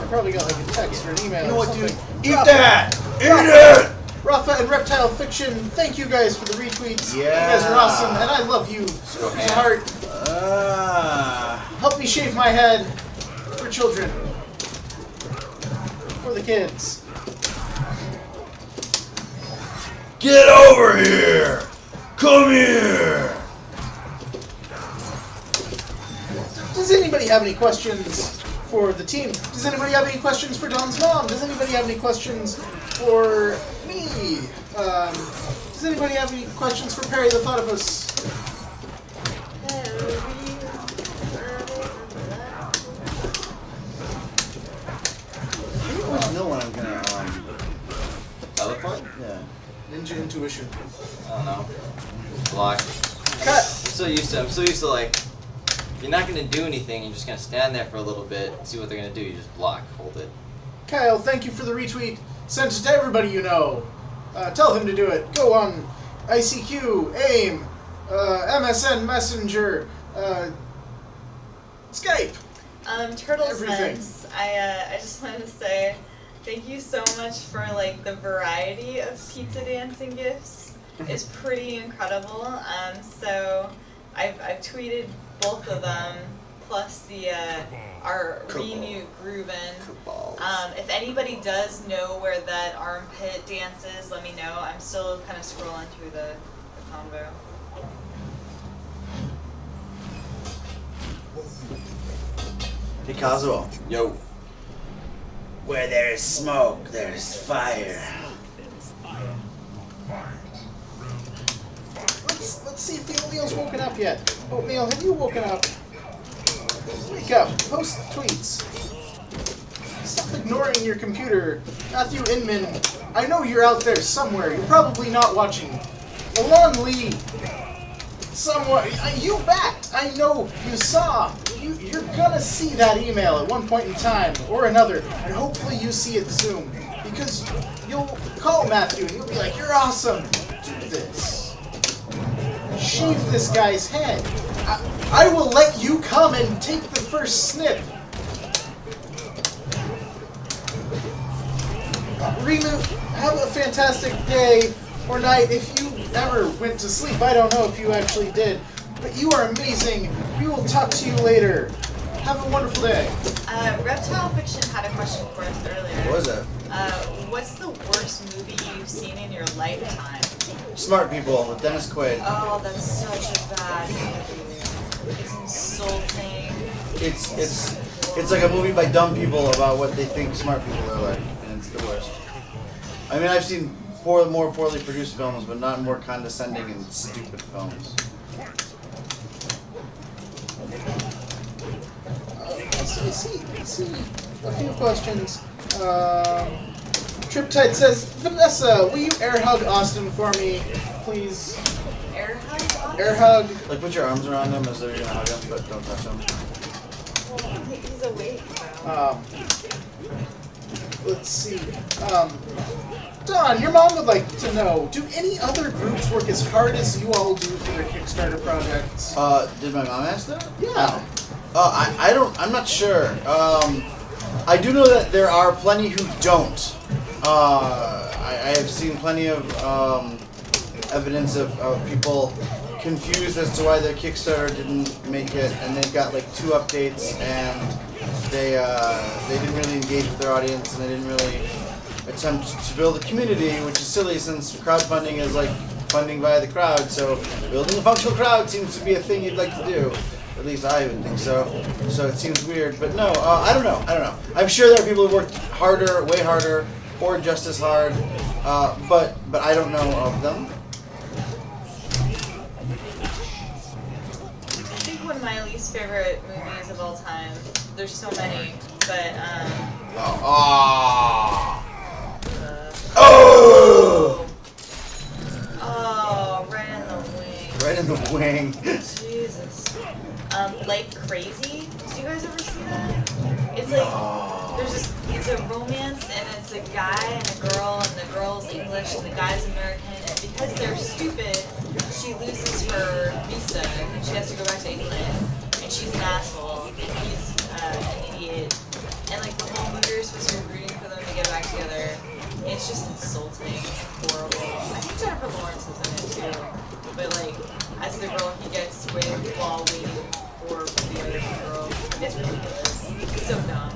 I probably got like a text or an email. You know or what, dude? something. Eat that! Eat it! Rafa and Reptile Fiction, thank you guys for the retweets. Yeah. You guys are awesome, and I love you. Go From ham. the heart. Help me shave my head for children. For the kids. Get over here! Come here! Does anybody have any questions for the team? Does anybody have any questions for Don's mom? Does anybody have any questions for me? Does anybody have any questions for Perry the Platypus? I always know when I'm gonna, Teleport? yeah. Ninja Intuition. I don't know. Block. Cut! I'm so used to like, if you're not gonna do anything, you're just gonna stand there for a little bit, see what they're gonna do, you just block, hold it. Kyle, thank you for the retweet. Send it to everybody you know. Tell him to do it. Go on ICQ, AIM, MSN Messenger, Skype. Turtles Everything. Heads, I just wanted to say thank you so much for like the variety of pizza dancing gifts. It's pretty incredible. So I've tweeted both of them plus the our Remute Groovin. If anybody does know where that armpit dance is, let me know. I'm still kind of scrolling through the combo. Hey Kazuo. Yo. Where there is smoke, there is fire. Let's see if the oatmeal's woken up yet. Oatmeal, have you woken up? Wake up. Post tweets. Stop ignoring your computer. Matthew Inman, I know you're out there somewhere. You're probably not watching. Alon Lee. Somewhere. You backed. I know you saw. You're gonna see that email at one point in time or another. And hopefully you see it soon. Because you'll call Matthew and you'll be like, you're awesome. Do this. shave this guy's head. I will let you come and take the first snip. Remu, have a fantastic day or night. If you ever went to sleep, I don't know if you actually did, but you are amazing. We will talk to you later. Have a wonderful day. Reptile Fiction had a question for us earlier. What was that? What's the worst movie you've seen in your lifetime? Smart People with Dennis Quaid. Oh, that's such a bad movie. It's insulting. It's like a movie by dumb people about what they think smart people are like, and it's the worst. I mean, I've seen more poorly produced films, but not more condescending and stupid films. See a few questions. Triptide says, Vanessa, will you air hug Austin for me, please? Air hug? Air hug. Like, put your arms around him as though you're gonna hug him, but don't touch him. Well, he's awake, though. Let's see. Don, your mom would like to know, do any other groups work as hard as you all do for their Kickstarter projects? Did my mom ask that? Yeah. I'm not sure. I do know that there are plenty who don't. I have seen plenty of evidence of people confused as to why their Kickstarter didn't make it, and they've got like 2 updates, and they didn't really engage with their audience, and they didn't really attempt to build a community, which is silly since crowdfunding is like funding via the crowd. So building a functional crowd seems to be a thing you'd like to do. At least I would think so. So it seems weird, but no, I don't know. I'm sure there are people who worked harder, way harder, or just as hard, but I don't know of them. I think one of my least favorite movies of all time. There's so many, but Oh, right in the wing. Right in the wing. Jesus. Like Crazy. Did you guys ever see that? It's like it's a romance, and it's a guy and a girl, and the girl's English and the guy's American, and because they're stupid, she loses her visa and she has to go back to England, and she's an asshole, and he's an idiot, and like the whole movie you're supposed to be rooting for them to get back together. It's just insulting, horrible. I think Jennifer Lawrence is in it too, but like as the girl he gets with while waiting for the other girl. It's ridiculous. It's so dumb.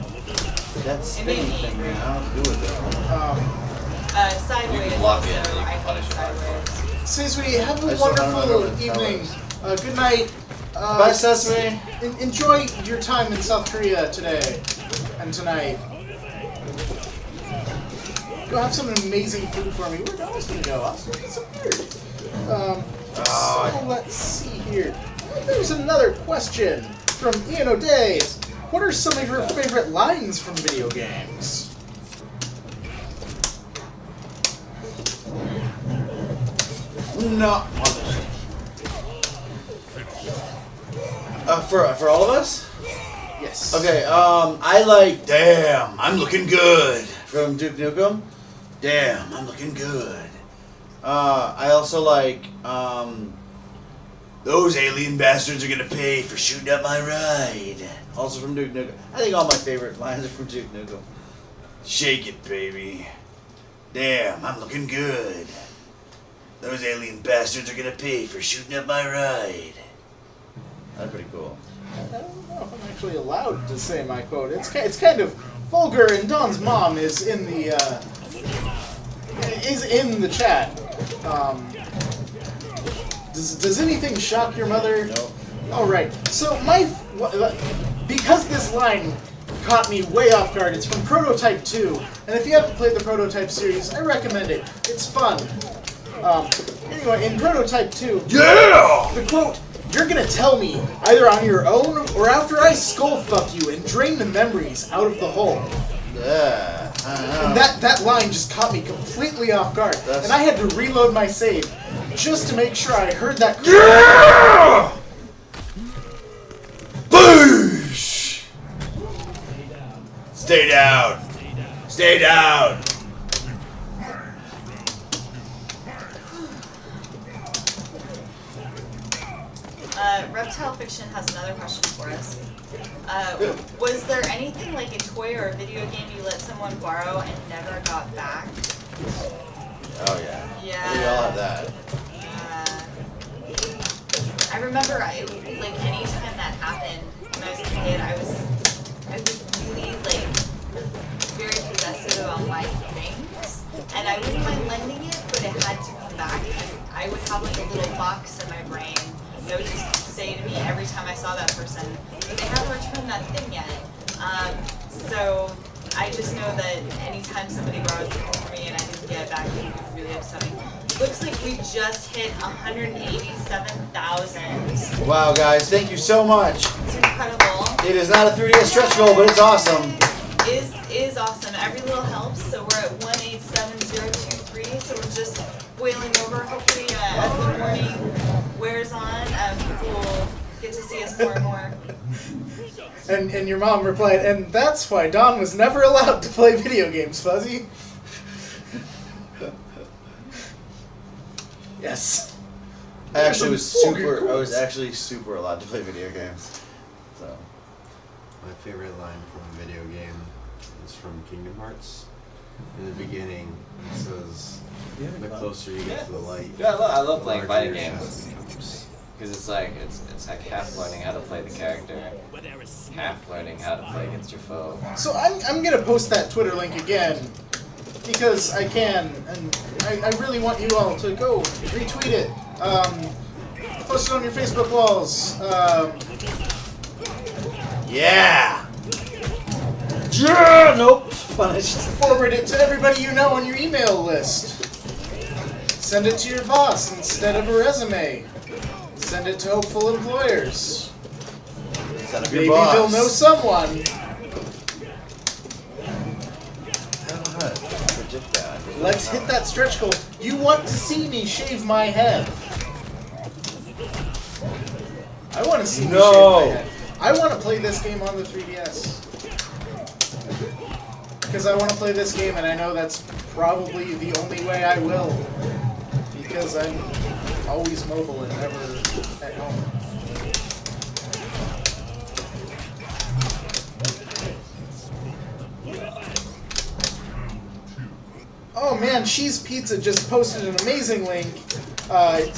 That's It made spinning me thing, angry. man. I don't do it though. Sideways. You can block it also, and then you I can punish think him. Sideways. Sesame, have a I still don't know wonderful what evening. colors. Good night. Bye, Sesame. Enjoy your time in South Korea today and tonight. Go have some amazing food for me. Where'd Alice gonna go? Alice disappeared. So let's see here. There's another question from Ian O'Day. What are some of your favorite lines from video games? No. For all of us? Yes. Okay, I like Damn, I'm looking good from Duke Nukem. Damn, I'm looking good. I also like Those alien bastards are gonna pay for shooting up my ride. Also from Duke Nukem. I think all my favorite lines are from Duke Nukem. Shake it, baby. Damn, I'm looking good. Those alien bastards are gonna pay for shooting up my ride. That's pretty cool. I don't know if I'm actually allowed to say my quote. It's kind of vulgar, and Don's mom is in the chat. Does anything shock your mother? No. All right. So because this line caught me way off guard. It's from Prototype 2, and if you haven't played the Prototype series, I recommend it. It's fun. Anyway, in Prototype 2, Yeah! the quote, "You're gonna tell me either on your own or after I skull fuck you and drain the memories out of the hole." Yeah, I don't know. And that line just caught me completely off guard. That's- And I had to reload my save just to make sure I heard that. Yeah! Boosh! Stay down. Stay down. Reptile Fiction has another question for us. Was there anything like a toy or a video game you let someone borrow and never got back? Oh yeah. Yeah. We all have that. I remember, like anytime that happened when I was a kid, I was really like very possessive about my things, and I wouldn't mind lending it, but it had to come back. And I would have like a little box in my brain that would just say to me every time I saw that person, but they haven't returned that thing yet. So I just know that anytime somebody borrows something from me and I didn't get it back, it would be really upsetting. Looks like we just hit 187,000. Wow, guys, thank you so much. It's incredible. It is not a 3DS stretch goal, but it's awesome. Is awesome. Every little helps. So we're at 187023. So we're just boiling over. Hopefully, as the morning wears on, people will get to see us more and more. And your mom replied, and that's why Dawn was never allowed to play video games, Fuzzy. Yes. I was actually super allowed to play video games. So My favorite line from a video game is from Kingdom Hearts. In the beginning, it says, the closer you get to the light, Yeah, I love playing the fighting larger your games. shadow becomes. Because it's like half learning how to play the character, half learning how to play against your foe. So I'm gonna post that Twitter link again because I can, and I really want you all to go retweet it. Post it on your Facebook walls. yeah. Yeah. Nope. Punished. Forward it to everybody you know on your email list. Send it to your boss instead of a resume. Send it to hopeful employers. Son of your Maybe boss. they'll know someone. Predict that. Let's hit that stretch goal. You want to see me shave my head? I want to see me shave my head. I want to play this game on the 3DS. Because I want to play this game, and I know that's probably the only way I will. Because I'm always mobile and never at home. Oh man, She's Pizza just posted an amazing link.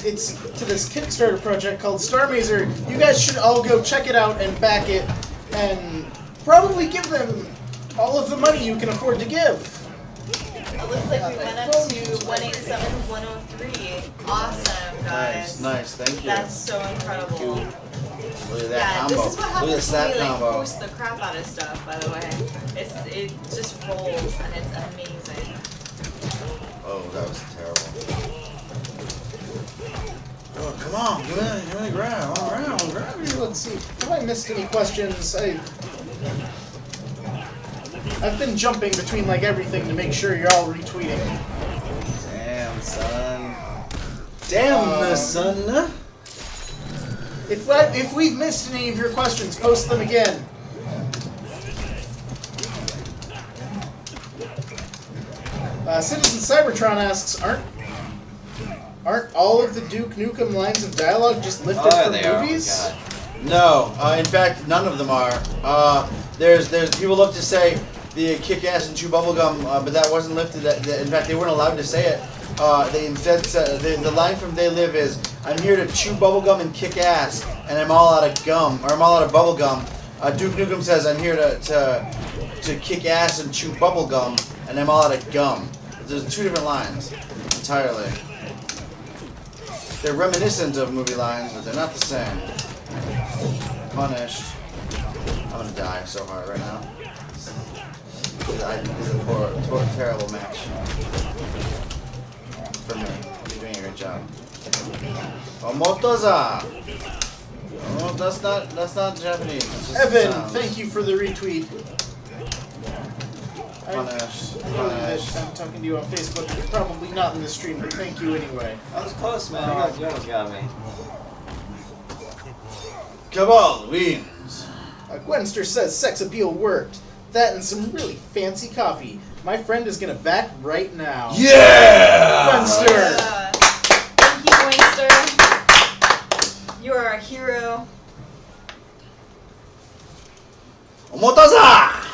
It's to this Kickstarter project called Starr Mazer. You guys should all go check it out and back it, and probably give them all of the money you can afford to give. It looks like we went up to 187,103. Awesome, guys. Nice. Thank you. That's so incredible. Look at that Yeah, combo. this is what Look at happens that when we like combo. post the crap out of stuff, by the way. It just rolls and it's amazing. Oh, that was terrible. Oh, come on, give me the ground. Let's see. Have I missed any questions? I've been jumping between like everything to make sure you're all retweeting. Damn, son. Damn, son. If we've missed any of your questions, post them again. Citizen Cybertron asks, aren't all of the Duke Nukem lines of dialogue just lifted from movies? Oh, No, in fact, none of them are. There's people love to say the kick ass and chew bubblegum, but that wasn't lifted. In fact, they weren't allowed to say it. They instead said the line from They Live is, "I'm here to chew bubblegum and kick ass, and I'm all out of gum, or I'm all out of bubblegum." Duke Nukem says, "I'm here to kick ass and chew bubblegum, and I'm all out of gum." There's two different lines entirely. They're reminiscent of movie lines, but they're not the same. Punished. I'm gonna die so hard right now. This is a poor, terrible match. For me. You're doing a good job. Omotoza! Oh, that's not Japanese. It's just Evan, sounds. thank you for the retweet. Punished. I know that I'm talking to you on Facebook. It's probably not in the stream, but thank you anyway. That was close, man. You almost got me. Cabal wins. Gwenster says sex appeal worked. That and some really fancy coffee. My friend is gonna back right now. Yeah! Gwenster! Thank you, Wingster. You are a hero Omotaza!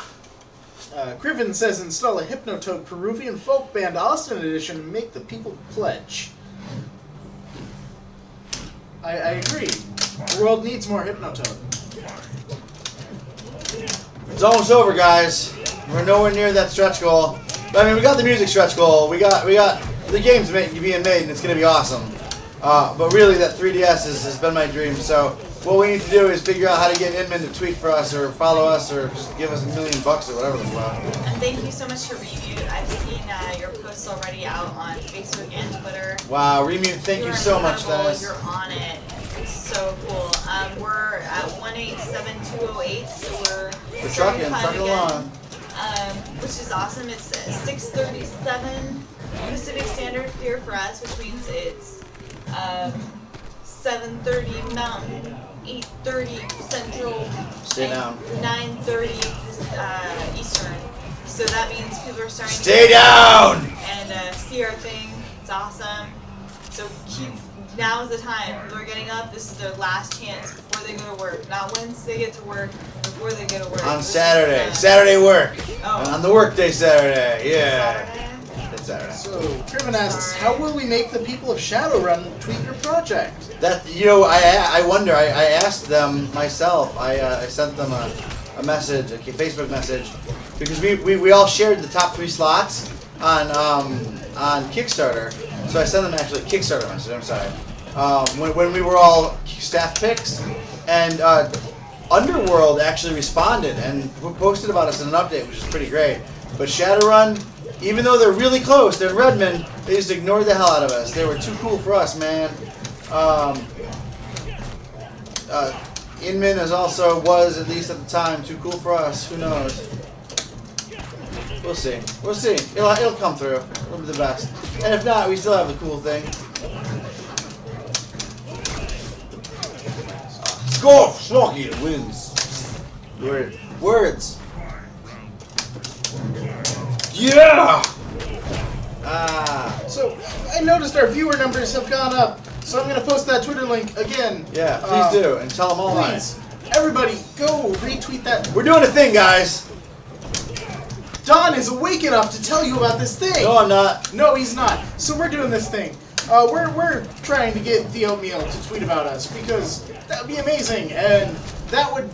Criven says install a Hypnotoad Peruvian folk band Austin edition and make the people pledge. I agree. The world needs more Hypnotoad. It's almost over, guys. We're nowhere near that stretch goal. But, I mean, we got the music stretch goal. We got the game's being made, and it's gonna be awesome. But really, that 3DS has been my dream. So what we need to do is figure out how to get Inman to tweet for us, or follow us, or just give us $1 million or whatever the fuck. And thank you so much for Remute. I've seen your posts already out on Facebook and Twitter. Wow, Remute, thank you so much, incredible. Dennis. You're on it. It's so cool. We're at 187208, so we're trucking again, along. which is awesome. It's 6:37 Pacific Standard here for us, which means it's 7:30 Mountain, 8:30 Central, Stay down. 9:30 Eastern. So that means people are starting Stay to down! and see our thing. It's awesome. So now is the time. People are getting up. This is their last chance before they go to work. Not once they get to work, before they go to work. On This is Saturday. the- Saturday work. Oh. On the workday Saturday. Yeah. Saturday? It's Saturday. So, Criven asks, how will we make the people of Shadowrun tweet your project? That, I wonder. I asked them myself. I sent them a message, a Facebook message, because we all shared the top 3 slots on Kickstarter. So I sent them actually a Kickstarter message. I'm sorry. When we were all staff picks, and Underworld actually responded and posted about us in an update, which is pretty great. But Shadowrun, even though they're really close, they're in Redmond, they just ignored the hell out of us. They were too cool for us, man. Inman was, at least at the time, too cool for us. Who knows? We'll see. We'll see. It'll come through. It'll be the best. And if not, we still have the cool thing. Score! Smokey wins. Words. Yeah! So, I noticed our viewer numbers have gone up, so I'm going to post that Twitter link again. Yeah, please do. And tell them all Please, everybody, go retweet that. We're doing a thing, guys. Don is awake enough to tell you about this thing. No, I'm not. No, he's not. So we're doing this thing. We're trying to get the Oatmeal to tweet about us because that would be amazing, and that would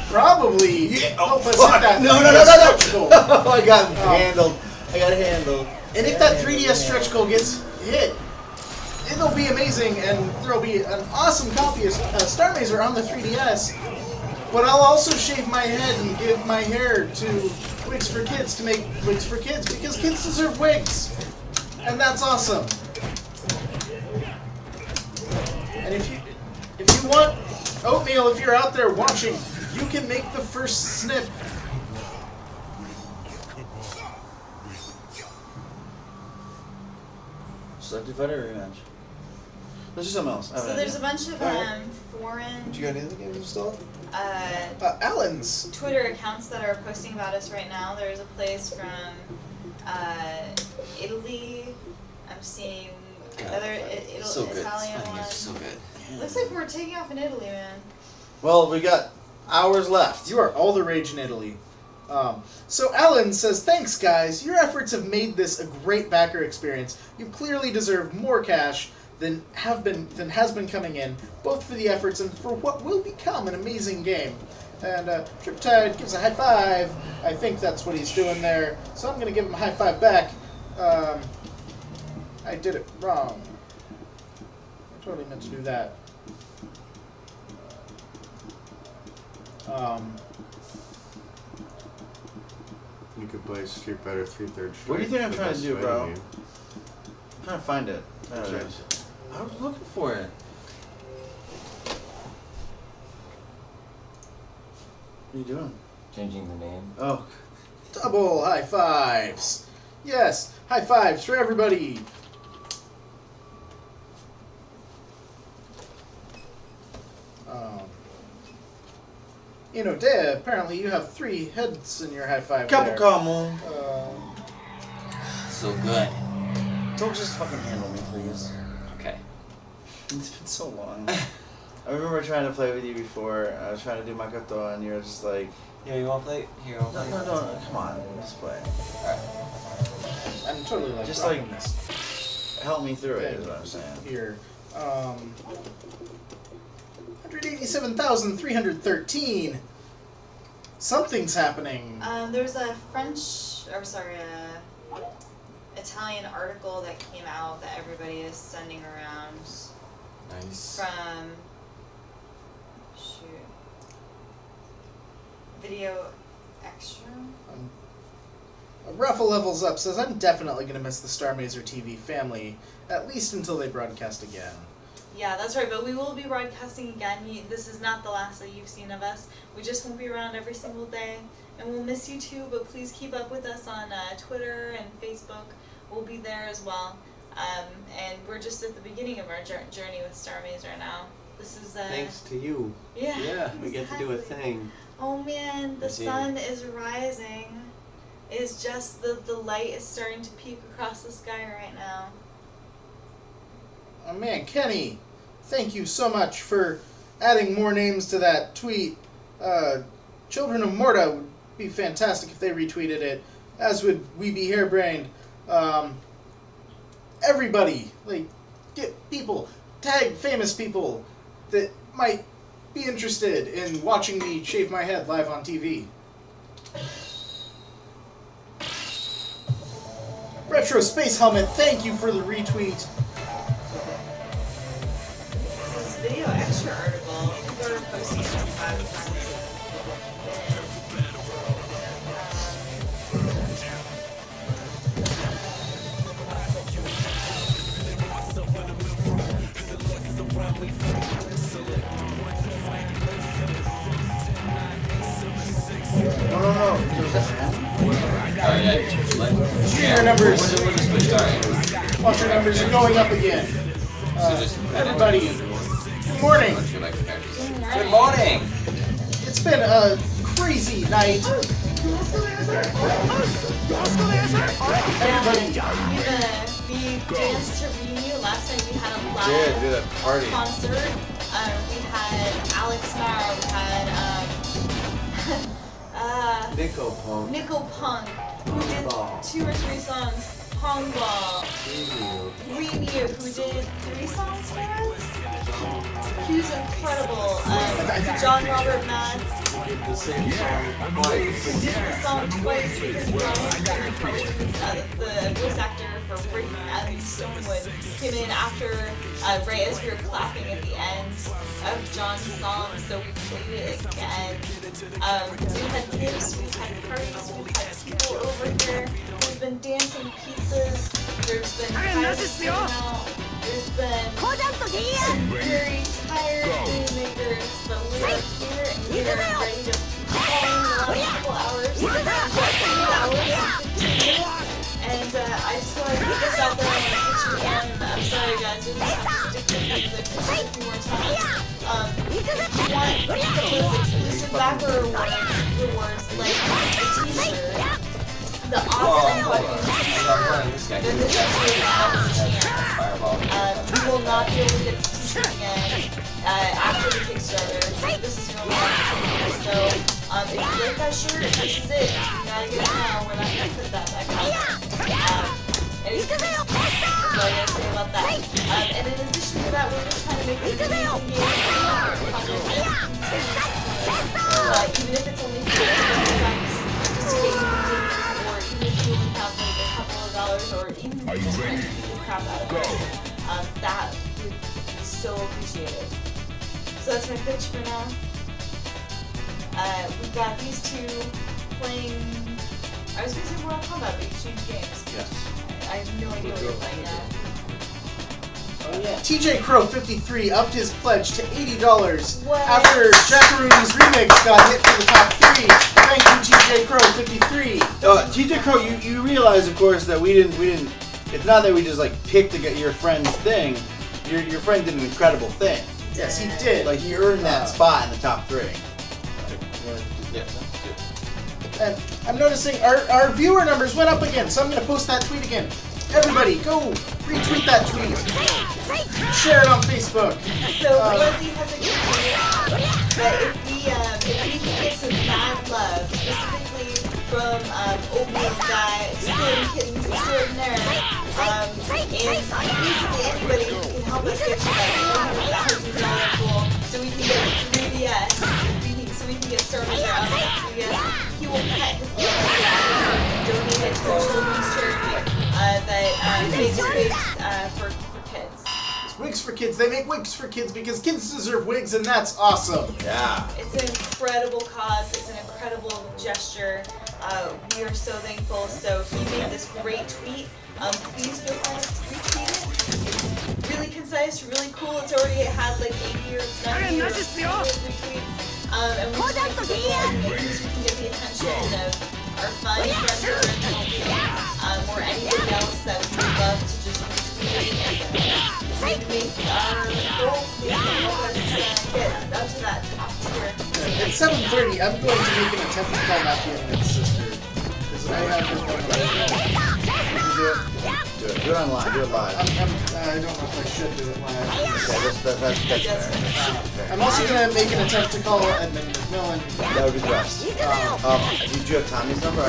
probably help us hit that No. 3DS stretch goal. I got handled. I got handled. And if that 3DS stretch goal gets hit, it'll be amazing, and there'll be an awesome copy of Starr Mazer on the 3DS. But I'll also shave my head and give my hair to Wigs for Kids to make wigs for kids, because kids deserve wigs, and that's awesome. And if you want Oatmeal, if you're out there watching, you can make the first snip. Selected fighter rematch. Let's do something else. So there's a bunch of Alright. foreign You got any other games installed? Alan's. Twitter accounts that are posting about us right now. There's a place from Italy. I'm seeing another So good. Italian It's one. so good. Looks like we're taking off in Italy, man. Well, we got hours left. You are all the rage in Italy. So Alan says, thanks guys, your efforts have made this a great backer experience. You clearly deserve more cash than has been coming in, both for the efforts and for what will become an amazing game. And Triptide gives a high five. I think that's what he's doing there. So I'm going to give him a high five back. I did it wrong. I totally meant to do that. You could play Street Fighter 3 Third Strike. What do you think I'm the trying to best do, way bro? be. I'm trying to find it. There it is. I was looking for it. What are you doing? Changing the name. Oh, Double high fives. Yes, high fives for everybody. Dad, apparently you have 3 heads in your high five there. Capocamo. So good. Don't just fucking handle me, please. Okay. It's been so long. I remember trying to play with you before. I was trying to do Makoto, and you were just like, Here, you want to play? Here, you want to play? No, come on, just play. Alright. I'm totally like Just rocking like- this. Help me through it, is what I'm saying. Here. 187,313. Something's happening. There's a Italian article that came out that everybody is sending around Nice. from Video Extra. Ruffle Levels Up says, I'm definitely going to miss the Starr Mazer TV family, at least until they broadcast again. Yeah, that's right, but we will be broadcasting again. This is not the last that you've seen of us. We just won't be around every single day, and we'll miss you too, but please keep up with us on Twitter and Facebook. We'll be there as well. And we're just at the beginning of our journey with Starr Mazer now. This is Thanks to you. Yeah, we get to do a exactly. thing. Oh man, the I see. sun is rising. It's just the light is starting to peek across the sky right now. Oh man, Kenny, thank you so much for adding more names to that tweet. Children of Morta would be fantastic if they retweeted it, as would We Be Hairbrained. Everybody, like, get people, tag famous people that might be interested in watching me shave my head live on TV. Retro Space Helmet, thank you for the retweet. This Video Extra article, people are posting it 5 times a day. No. There's that. Your numbers. We'll just push start. Watch your numbers are going up again. Everybody, good morning. Let's go back to characters. Good morning! It's been a crazy night. Everybody, We danced to Renew. Last night we had a We live did a party. concert. We had Alex Starr, we had Nico Punk. who did Ball. 2 or 3 songs. Pong Ball. Review, who did 3 songs for us. He was incredible. John Robert Matz. Did the same song twice. Did the song twice because Brian, the voice actor for Breaking Out of Stonewood, came in after, right as we were clapping at the end of John's song, so we played it again. We've had gifts, we've had parties, we've had people over here, we've been dancing pizzas, there's been prizes given out, there's been some very tired food makers, but we are here and we are ready to play in the last couple hours. And I just want to put this out there on the pitch again. I'm sorry guys, we just have to stick with the pitch a few more times. If you want those exclusive backer rewards like a t-shirt, the awesome fucking t-shirt, then this is your last chance. You will not be able to get this t-shirt again after the Kickstarter. This is your last opportunity. So if you like that shirt, this is it. You gotta get it now. We're not gonna put that back out. Anyways, that's what I gotta say about that. And in addition to that, we're just trying to make it an amazing game. Even if it's only $50, just to get you moving, or even if you only have like a couple of dollars, or even if you just want to beat the crap out of it, that would be so appreciated. So that's my pitch for now. We've got these two playing. I was gonna say Mortal Kombat, but you changed games. Yes. I have no idea what you're playing now. oh yeah. TJ Crow 53 upped his pledge to $80 What? after Jackaroon's remix got hit for the top 3. Thank you, TJ Crow 53. TJ Crow, you realize, of course, that we didn't. It's not that we just like picked to get your friend's thing. Your friend did an incredible thing. Yes, he did. Like he earned that spot in the top 3. Yeah. And I'm noticing our viewer numbers went up again, so I'm going to post that tweet again. Everybody, go retweet that tweet. Share it on Facebook. So Lizzie has agreed that if we we can get some mad love, specifically from Obi's guy, Exploding Kittens Extraordinaire, and basically anybody who can help us get to that $100,000 goal, so we can get 3DS, so we can get Starr Mazer out of 3DS. He will cut his love and donate it to a children's charity that makes wigs for kids. Wigs for kids. They make wigs for kids because kids deserve wigs, and that's awesome. Yeah. It's an incredible cause. It's an incredible gesture. We are so thankful. So he made this great tweet. Please go ahead and retweet it. It's really concise, really cool. It's already had like 80 or 90 or 100 retweets. And we just want to go ahead and make this so we can get the attention of our fun friends over in Penalty, or anybody else that we would love to just retweet and make our goal. Get up to that top tier. At 7:30, I'm going to make an attempt to call Matthew and his sister. Because I have been going Do it. Do it online. Do it live. I don't know if I should do it live. Okay, that's fair. I'm also going to make an attempt to call Edmund McMillan. That would be the best. Did you have Tommy's number?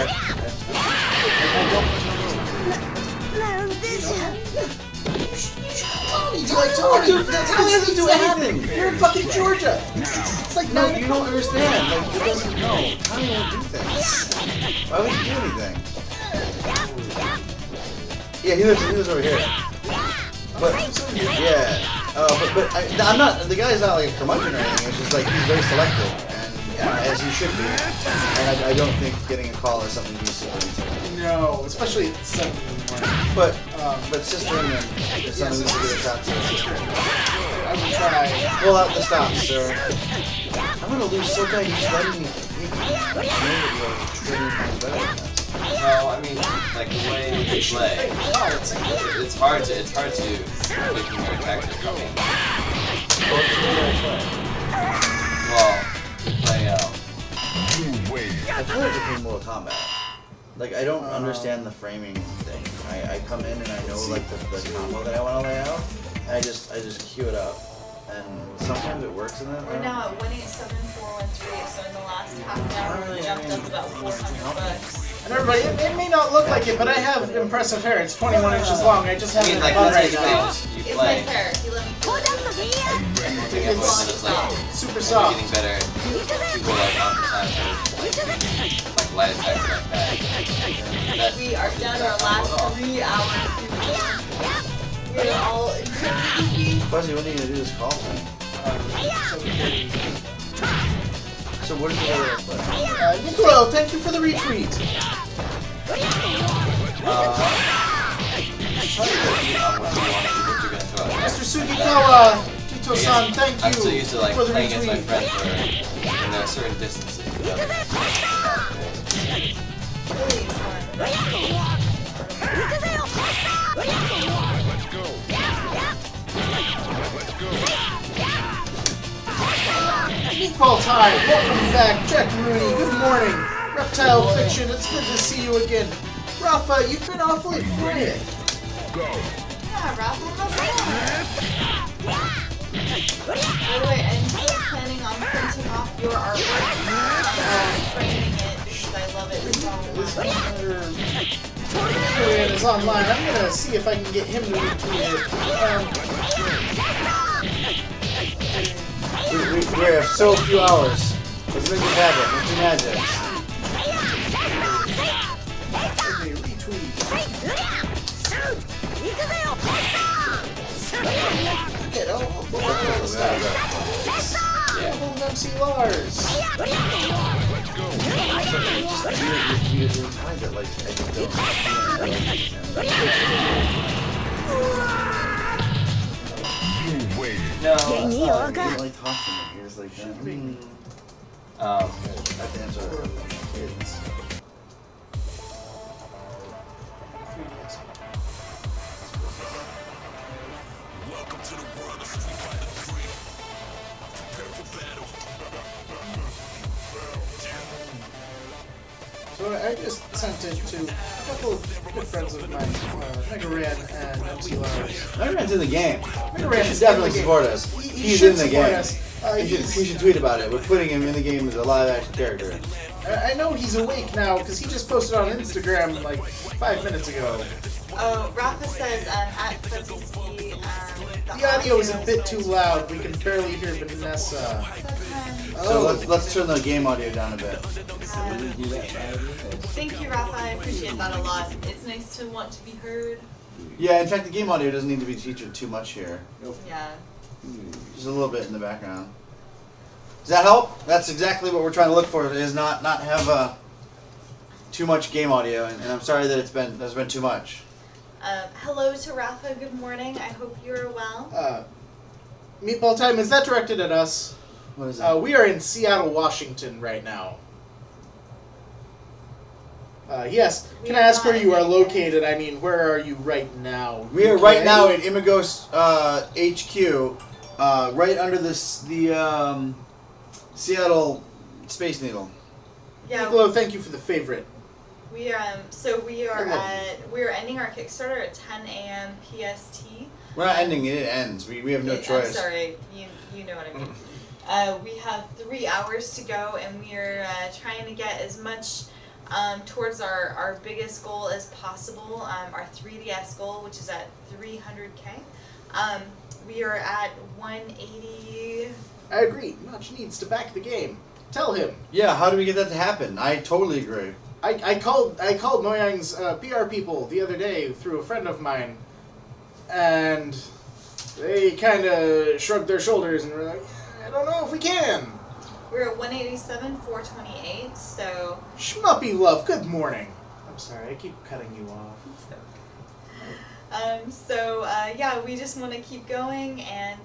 Tommy, do like Tommy? Dude, Tommy doesn't do anything. You're in fucking Georgia. It's like No, you don't understand. Like, it doesn't know. Tommy won't do things. Why would he do anything? Yeah, he lives over here. But yeah, I'm not. The guy's not like a curmudgeon or anything. It's just like he's very selective, and as he should be. And I don't think getting a call is something he's super into. No, especially at 7 in the morning. But sister and is something we should get a shot to. I would try. Pull out the stops, sir. I'm gonna lose so bad. He's letting me. No, I mean, like the way you play, it's hard to make your attacks are coming. Well, you play I play it between Mortal Kombat. Like I don't understand the framing thing. I come in and I know like the combo that I want to lay out. And I just cue it up, and sometimes it works in that. We're now at 187,413, so in the last half an hour we jumped up about $400. And everybody, it may not look like it, but I have impressive hair. It's 21 inches long. I just have I mean, it like, on that's right basically now. just you It's play. nice hair. He let me pull it. It's like Super soft. getting better. People like on the time like light attacks like that. We are down to our last 3 hours. We're all incredibly Fuzzy, when are you gonna do this call thing? So what is it? Nicolo, thank you for the retweet. Mr. Sugikawa, Tito-san, thank I'm so you used to like for the playing against my retweet. friends for certain distances. Meatball time, welcome back, Jack Rooney, good morning. Reptile Fiction, it's good to see you again. Rafa, you've been awfully quiet. Yeah, Rafa, how's it going? By the way, I'm still planning on printing off your artwork, framing it because I love it so much. Julian is online. I'm gonna see if I can get him to retweet it. We have so few hours. Let's make it happen. Let's do magic. Okay, retweet. Get all the stuff. Old MC Lars. You times that like I just don't. No. You don't like talk to me. You're just like, I have to answer kids. Welcome to the world of Street Fighter 3. Prepare for battle. So I just sent it to a couple of good friends of mine, Mega Ran and MC Lars. Mega Man's in the game. Mega Ran You is should definitely in the game. support us. He He's should in the support game. us. You should tweet about it. We're putting him in the game as a live action character. I know he's awake now because he just posted on Instagram like 5 minutes ago. Oh, Rafa says at Fuzzy C, The audio is a bit too loud. We can barely hear Vanessa. So let's turn the game audio down a bit. Thank you, Rafa. I appreciate that a lot. It's nice to want to be heard. Yeah, in fact, the game audio doesn't need to be featured too much here. Yeah. Just a little bit in the background. Does that help? That's exactly what we're trying to look for. Is not have too much game audio, and I'm sorry that there's been too much. Hello to Rafa. Good morning. I hope you're well. Meatball Time, is that directed at us? What is that? We are in Seattle, Washington right now. Yes. Can I ask where you are located? I mean, where are you right now? We are right now at Imagos HQ, right under the Seattle Space Needle. Yeah. Niccolo, thank you for the favorite. We are ending our Kickstarter at 10 a.m. PST. We're not ending it; it ends. We have no choice. I'm sorry, you know what I mean. We have 3 hours to go, and we are trying to get as much towards our biggest goal as possible, our 3DS goal, which is at 300K. We are at 180. I agree. Much needs to back the game. Tell him. Yeah, how do we get that to happen? I totally agree. I called Noyang's PR people the other day through a friend of mine, and they kind of shrugged their shoulders and were like, I don't know if we can. We're at 187, 428, so... Schmuppy love, good morning. I'm sorry, I keep cutting you off. Yeah, we just want to keep going, and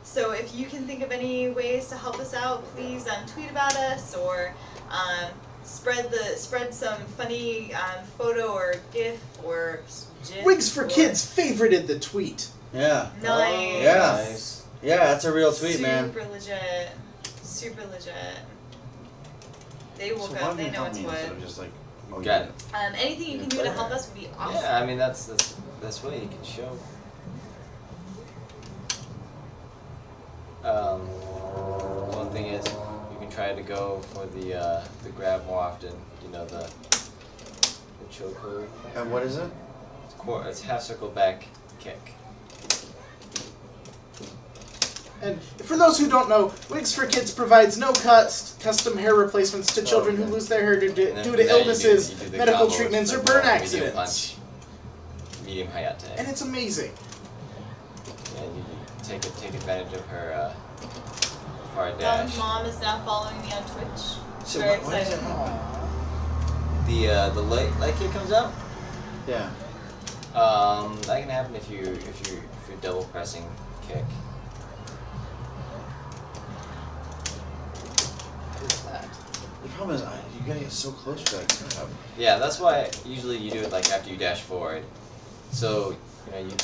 so if you can think of any ways to help us out, please tweet about us, or spread some funny photo or GIF or GIF. Wigs for Kids favorited the tweet. Yeah. Nice. Yeah. Yeah, that's a real tweet, man. Super legit. Super legit. They woke So up. They know it's what. just like, Got it. Anything you can do to help us would be awesome. Yeah, I mean that's what you can show. One thing is you can try to go for the grab more often. You know the chokehold. And what is it? It's half circle back kick. And for those who don't know, Wigs for Kids provides no custom hair replacements to children who lose their hair due to illnesses, you do the medical combo, treatments, or like burn medium accidents. punch, medium hayate. And it's amazing. Yeah, you take advantage of her far dash. Mom is now following me on Twitch. So Very what is excited. it? The light kick comes out. Yeah. That can happen if you're double pressing kick. The problem is, you gotta get so close for that. Yeah, that's why usually you do it like after you dash forward. So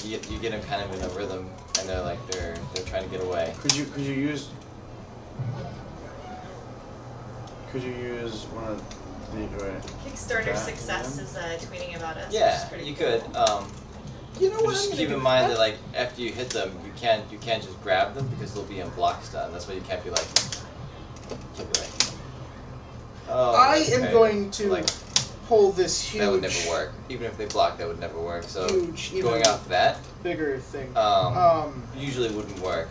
you get them kind of in a rhythm, and they're trying to get away. Could you use one of the Kickstarter Yeah. success is tweeting about us. Yeah, which is pretty you cool. could. You know what? Just keep in mind that after you hit them, you can't just grab them because they'll be in block stun. That's why you can't be like. Keep it right. Oh, I okay. am going to pull this huge. That would never work. Even if they block, that would never work. So Huge, going even off that, bigger thing. usually wouldn't work.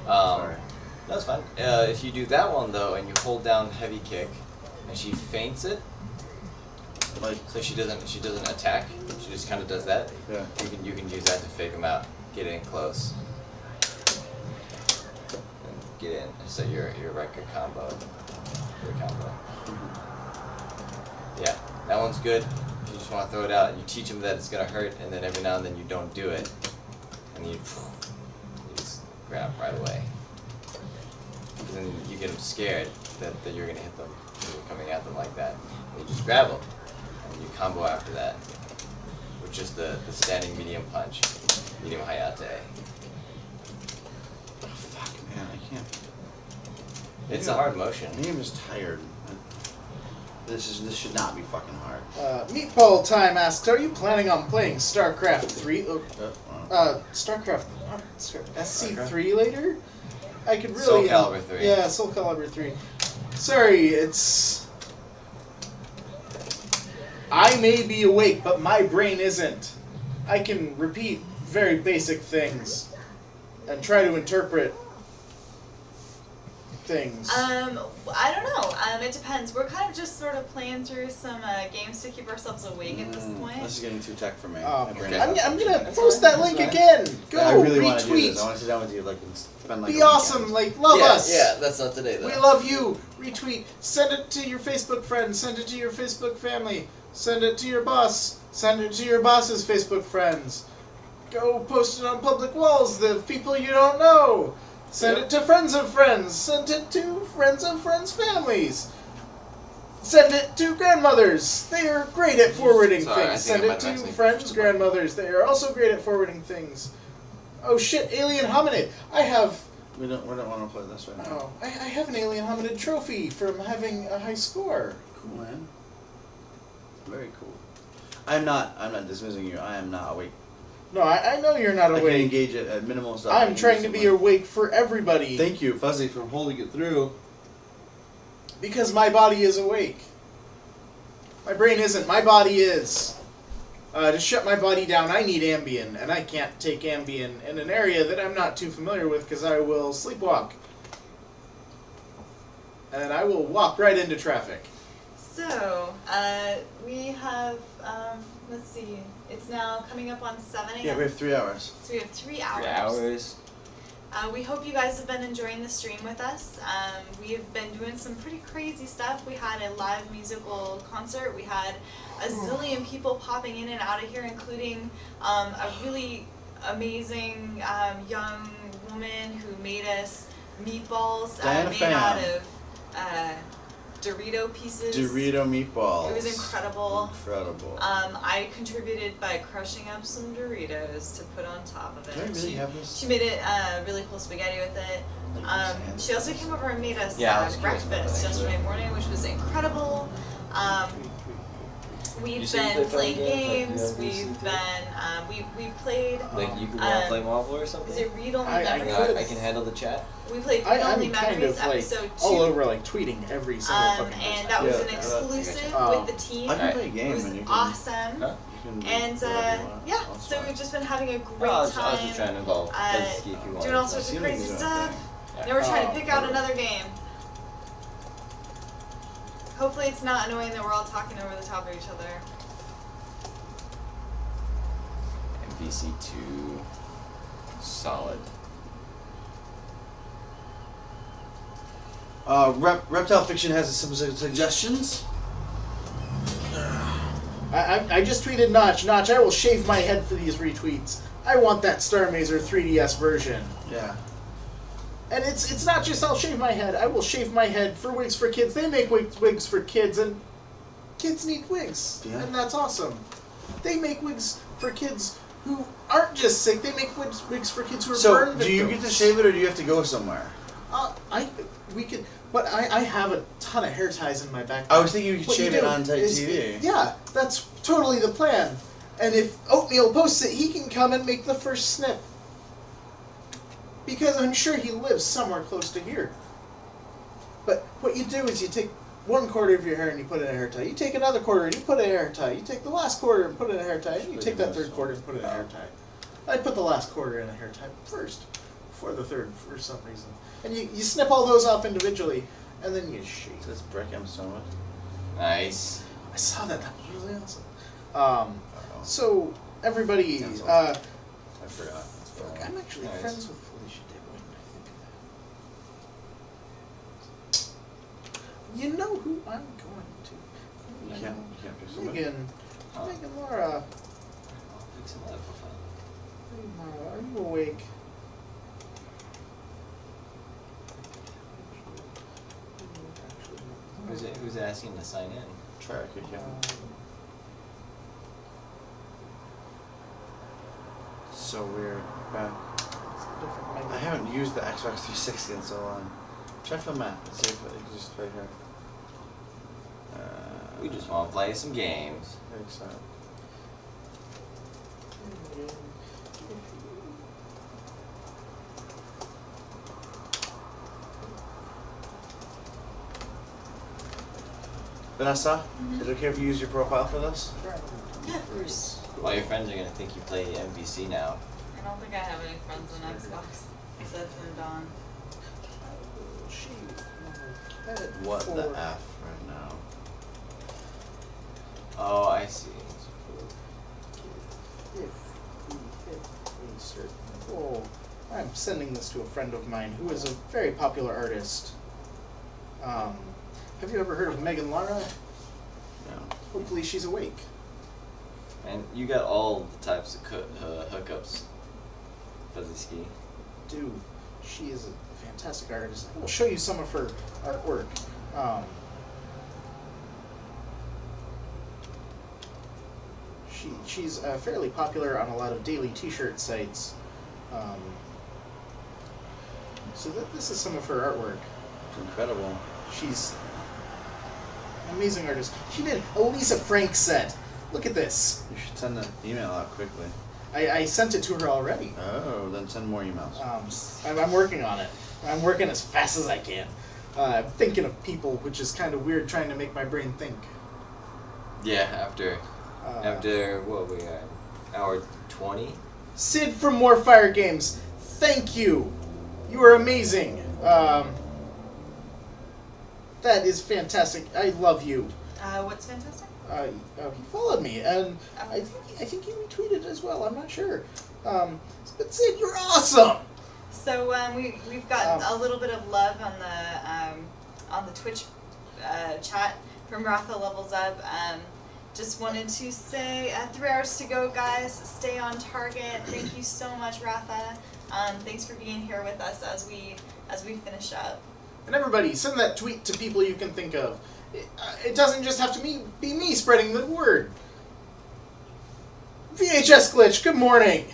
Sorry. That's fine. If you do that one though, and you hold down heavy kick, and she feints it, so she doesn't attack. She just kind of does that. Yeah. You can use that to fake them out, get in close, and get in. So your record combo. Your combo. Yeah, that one's good. You just want to throw it out, and you teach them that it's gonna hurt, and then every now and then you don't do it, and you just grab right away. And then you get them scared that you're gonna hit them when you're coming at them like that. And you just grab them, and you combo after that, with just the standing medium punch, medium hayate. Oh, fuck, man, I can't. It's a hard motion. Maybe I'm just tired. This should not be fucking hard. Meatball Time asks, are you planning on playing StarCraft 3? StarCraft SC3 later? I could really. Soul Calibur 3. Yeah, Soul Calibur 3. Sorry, it's. I may be awake, but my brain isn't. I can repeat very basic things and try to interpret things. I don't know. It depends. We're kind of just sort of playing through some games to keep ourselves awake at this point. This is getting too tech for me. I'm My brain gonna is post that link again. Go, I really want to do retweet. this. I want to sit down with you, like, and spend like. Be a awesome, weekend. like love us. Yeah, that's not today though. We love you. Retweet. Send it to your Facebook friends. Send it to your Facebook family. Send it to your boss. Send it to your boss's Facebook friends. Go post it on public walls. The people you don't know. Send it to friends of friends. Send it to friends of friends' families. Send it to grandmothers. They are great at forwarding Sorry, I things. think Send I it might to have actually friends' pushed the button. grandmothers. They are also great at forwarding things. Oh shit! Alien hominid. I have. We don't want to play this right now. Oh, I have an alien hominid trophy from having a high score. Cool, man. Very cool. I'm not dismissing you. I am not awake. No, I know you're not I can awake. engage it at minimal stuff. I'm trying to be awake for everybody. Thank you, Fuzzy, for holding it through. Because my body is awake. My brain isn't. My body is. To shut my body down, I need Ambien, and I can't take Ambien in an area that I'm not too familiar with because I will sleepwalk. And I will walk right into traffic. So, we have, let's see, it's now coming up on 7 a.m. Yeah, we have 3 hours. So we have 3 hours. 3 hours. We hope you guys have been enjoying the stream with us. We've been doing some pretty crazy stuff. We had a live musical concert. We had a zillion people popping in and out of here, including a really amazing young woman who made us meatballs Diana made Pham. out of Dorito pieces. Dorito meatballs. It was incredible. Incredible. I contributed by crushing up some Doritos to put on top of it. Do I really have this? She made it really cool spaghetti with it. She also came over and made us Yeah, I was curious about breakfast that, actually. yesterday morning, which was incredible. We've You said you been play playing games, games. like, you We've been we've played. Like you can want to play Marvel or something? Is it read only I memories? could. I can handle the chat. We played read only I'm kind memories of like episode 2. all over like tweeting every single fucking And person. that was Yeah, an exclusive Oh. with the team. I can play a It game was and you can. awesome. Huh? You can do And whatever you want. yeah, That's so fine. we've just been having a great I was time. just trying to involve. Let's see if you want. Doing all sorts of seems like crazy he's stuff. okay. Yeah. Now we're trying to Oh, pick out okay. another game. Hopefully it's not annoying that we're all talking over the top of each other. MVC2 solid. Reptile Fiction has some suggestions. I just tweeted Notch. Notch, I will shave my head for these retweets. I want that Starr Mazer 3DS version. Yeah. And it's not just I'll shave my head. I will shave my head for Wigs for Kids. They make wigs for kids, and kids need wigs. Yeah. And that's awesome. They make wigs for kids who aren't just sick. They make wigs for kids who are So, burn do you get victims. to shave it or do you have to go somewhere? We could, but I have a ton of hair ties in my backpack. I was thinking you could What shave you it do on is- TV. Yeah, that's totally the plan. And if Oatmeal posts it, he can come and make the first snip. Because I'm sure he lives somewhere close to here. But what you do is you take 1/4 of your hair and you put it in a hair tie. You take another quarter and you put it in a hair tie. You take the last quarter and put it in a hair tie. And you take that third quarter and put it in a hair tie. I put the last quarter in a hair tie first, before the third for some reason. And you snip all those off individually, and then you shave. Let's break him so much. Nice. I saw that. That was really awesome. So everybody, Sounds uh, I forgot. fuck, I'm actually Nice. friends with Felicia Day. When I think of that. You know who I'm going to? You can't do so much. Megan. Oh. Megan Laura. I'll fix another profile. Hey, Laura, are you awake? Who's asking to sign in? Try it, could you? So weird. I haven't used the Xbox 360 in so long. Try for Matt. Let's see if it's just right here. We just want to play some games. Very excited. Vanessa, is it okay if you use your profile for this? Yeah, of course. All your friends are gonna think you play MVC now. I don't think I have any friends on Xbox except for Dawn. What the F right now? Oh, I see. If we hit a certain goal, I'm sending this to a friend of mine who is a very popular artist. Have you ever heard of Megan Lara? No. Hopefully she's awake. And you got all the types of hookups. Fuzzy Ski. Dude, she is a fantastic artist. I will show you some of her artwork. She's fairly popular on a lot of daily t-shirt sites. So this is some of her artwork. It's incredible. She's an amazing artist. She did a Lisa Frank set. Look at this. You should send an email out quickly. I sent it to her already. Oh, then send more emails. I'm working on it. I'm working as fast as I can. I'm thinking of people, which is kind of weird trying to make my brain think. Yeah, after what we are, hour 20. Sid from More Fire Games, thank you. You are amazing. That is fantastic. I love you. What's fantastic? He followed me, and I think he retweeted as well. I'm not sure. But Sid, you're awesome. So we've got a little bit of love on the Twitch chat from Rafa Levels Up. Just wanted to say 3 hours to go, guys. Stay on target. Thank you so much, Rafa. Thanks for being here with us as we finish up. And everybody, send that tweet to people you can think of. It doesn't just have to be me spreading the word. VHS Glitch, good morning.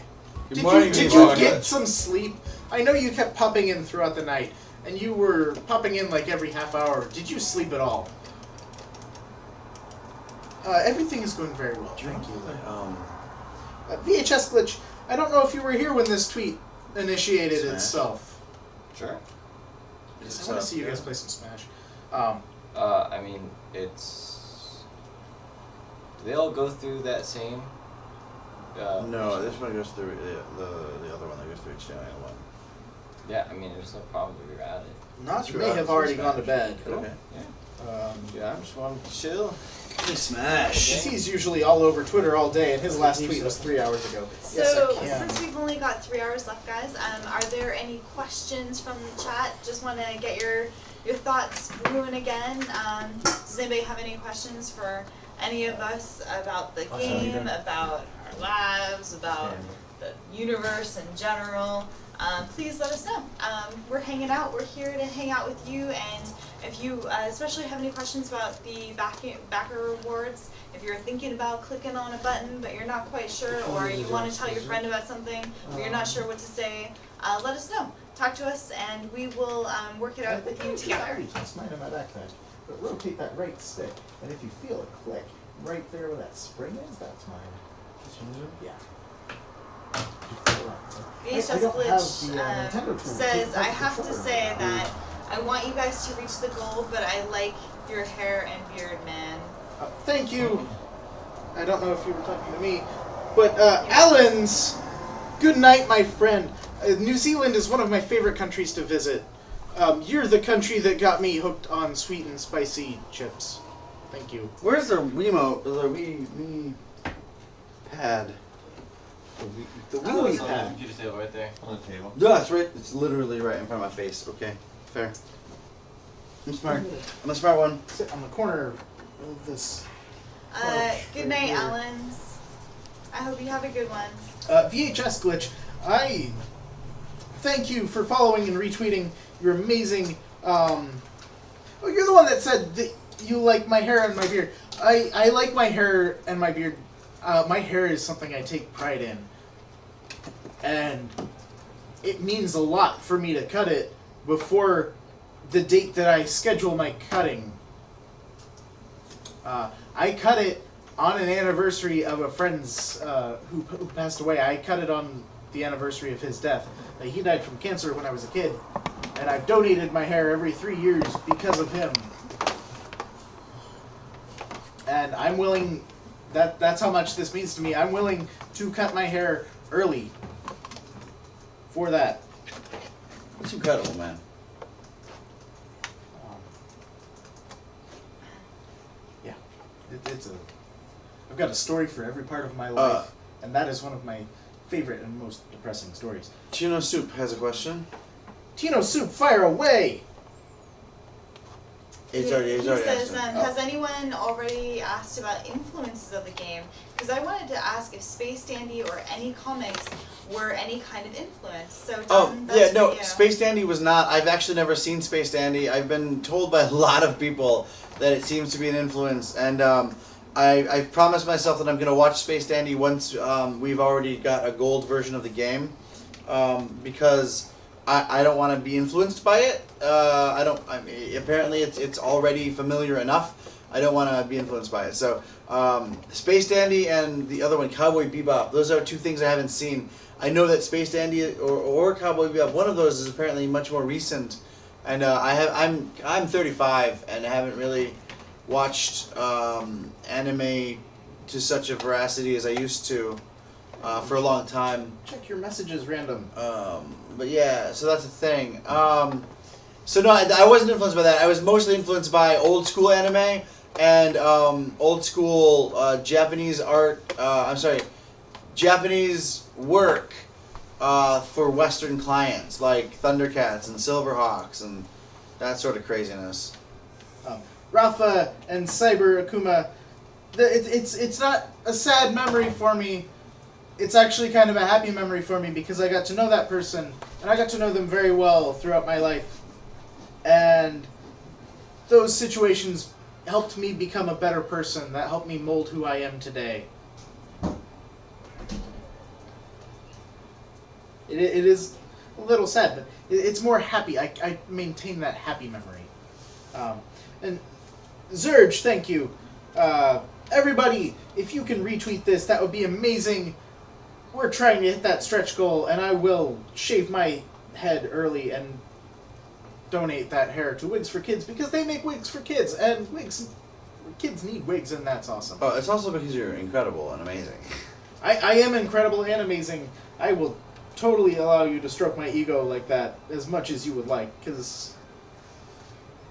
Good morning, Did you get some sleep? I know you kept popping in throughout the night, and you were popping in like every half hour. Did you sleep at all? Everything is going very well, thank you. VHS Glitch, I don't know if you were here when this tweet initiated Smash. itself. Sure. I want to see you guys play some Smash. I mean, it's. Do they all go through that same? No, this one goes through the other one that goes through HDMI 1. Yeah, I mean, there's no problem if you're at it. Notch True, may I have was already in gone to Smash. bed. Okay. Yeah, I'm just wanting to chill. Smash. He's usually all over Twitter all day, and his last tweet was 3 hours ago. So Yes, I can. since we've only got 3 hours left, guys, are there any questions from the chat? Just want to get your thoughts brewing again. Does anybody have any questions for any of us about the game, about our lives, about the universe in general? Please let us know. We're hanging out. We're here to hang out with you. And if you especially have any questions about the backer rewards, if you're thinking about clicking on a button but you're not quite sure, or you want to tell your friend about something but you're not sure what to say, let us know. Talk to us and we will work it out with you together. That's mine in my backpack. But rotate that right stick, and if you feel a click right there where that spring is, that's mine. Yeah. VHS Glitch says, I have to say that I want you guys to reach the goal, but I like your hair and beard, man. Thank you. I don't know if you were talking to me, but Ellen's, good night, my friend. New Zealand is one of my favorite countries to visit. You're the country that got me hooked on sweet and spicy chips. Thank you. Where's the Wiimote? The Wii pad. The Wii pad. Computer table right there. On the table. No, it's right. It's literally right in front of my face. Okay, fair. I'm smart. I'm a smart one. Sit on the corner of this. Good night, Allens. I hope you have a good one. VHS Glitch, I thank you for following and retweeting. You're amazing. Oh, you're the one that said that you like my hair and my beard. I like my hair and my beard. My hair is something I take pride in. And it means a lot for me to cut it before the date that I schedule my cutting. I cut it on an anniversary of a friend's who passed away. I cut it on the anniversary of his death. He died from cancer when I was a kid, and I've donated my hair every 3 years because of him. and I'm willing. That's how much this means to me. I'm willing to cut my hair early for that. It's incredible, man. Yeah, it's a. I've got a story for every part of my life, and that is one of my favorite and most depressing stories. Chino Soup has a question. Tino Soup, fire away! He's He already says, asked him. has anyone already asked about influences of the game? Because I wanted to ask if Space Dandy or any comics were any kind of influence. So Don, that's yeah, for no, you. Space Dandy was not. I've actually never seen Space Dandy. I've been told by a lot of people that it seems to be an influence, and I've promised myself that I'm going to watch Space Dandy once we've already got a gold version of the game, because I don't want to be influenced by it. I mean, apparently it's already familiar enough. I don't want to be influenced by it. So Space Dandy and the other one, Cowboy Bebop. Those are two things I haven't seen. I know that Space Dandy or Cowboy Bebop, one of those is apparently much more recent. And I'm 35 and I haven't really watched anime to such a veracity as I used to for a long time. Check your messages, random. But yeah, so that's the thing. So no, I wasn't influenced by that. I was mostly influenced by old school anime and old school Japanese art. Japanese work for Western clients like Thundercats and Silverhawks and that sort of craziness. Rafa and Cyber Akuma, it's not a sad memory for me. It's actually kind of a happy memory for me because I got to know that person, and I got to know them very well throughout my life. And those situations helped me become a better person. That helped me mold who I am today. It is a little sad, but it's more happy. I maintain that happy memory. And Zurge, thank you. Everybody, if you can retweet this, that would be amazing. We're trying to hit that stretch goal, and I will shave my head early and donate that hair to Wigs for Kids because they make wigs for kids, and kids need wigs, and that's awesome. Oh, it's also because you're incredible and amazing. I am incredible and amazing. I will totally allow you to stroke my ego like that as much as you would like, because,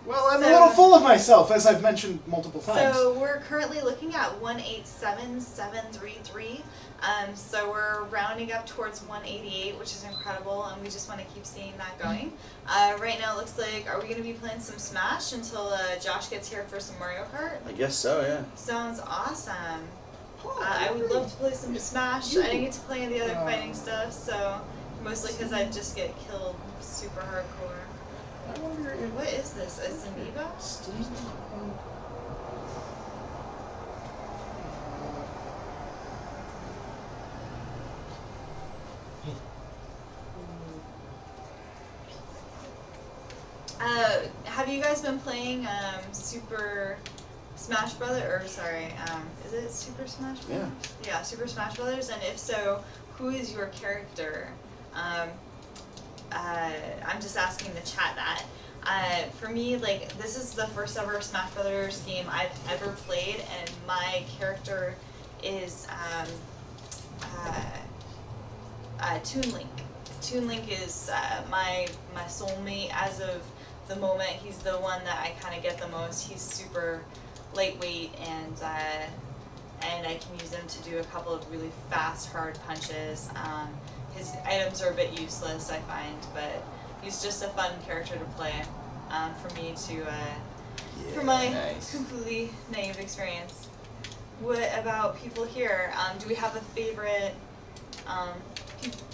well, I'm a little full of myself, as I've mentioned multiple times. So we're currently looking at 187,733. So we're rounding up towards 188, which is incredible, and we just want to keep seeing that going. Right now it looks like, are we going to be playing some Smash until Josh gets here for some Mario Kart? I guess so, yeah. Sounds awesome. I would love to play some Smash. I didn't get to play any of the other fighting stuff, so mostly because I just get killed super hardcore. I wonder if What is this? Is it Amiibo? Have you guys been playing Super Smash Brothers? Or sorry, is it Super Smash Brothers? Yeah. Yeah, Super Smash Brothers. And if so, who is your character? I'm just asking the chat that. For me, like, this is the first ever Smash Brothers game I've ever played, and my character is Toon Link. Toon Link is my soulmate as of the moment. He's the one that I kind of get the most. He's super lightweight, and I can use him to do a couple of really fast, hard punches. His items are a bit useless, I find, but he's just a fun character to play for me to, for my completely naive experience. What about people here? Do we have a favorite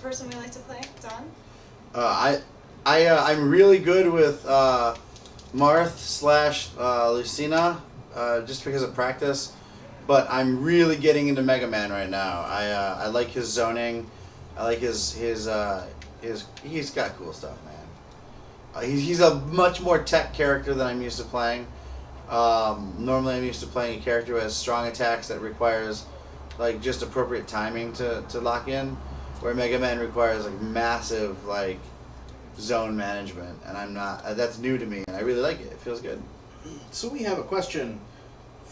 person we like to play? Don? I'm really good with Marth / Lucina, just because of practice. But I'm really getting into Mega Man right now. I like his zoning. I like his he's got cool stuff, man. He's a much more tech character than I'm used to playing. Normally I'm used to playing a character who has strong attacks that requires like just appropriate timing to lock in, where Mega Man requires like massive like zone management, and I'm not. That's new to me, and I really like it. It feels good. So we have a question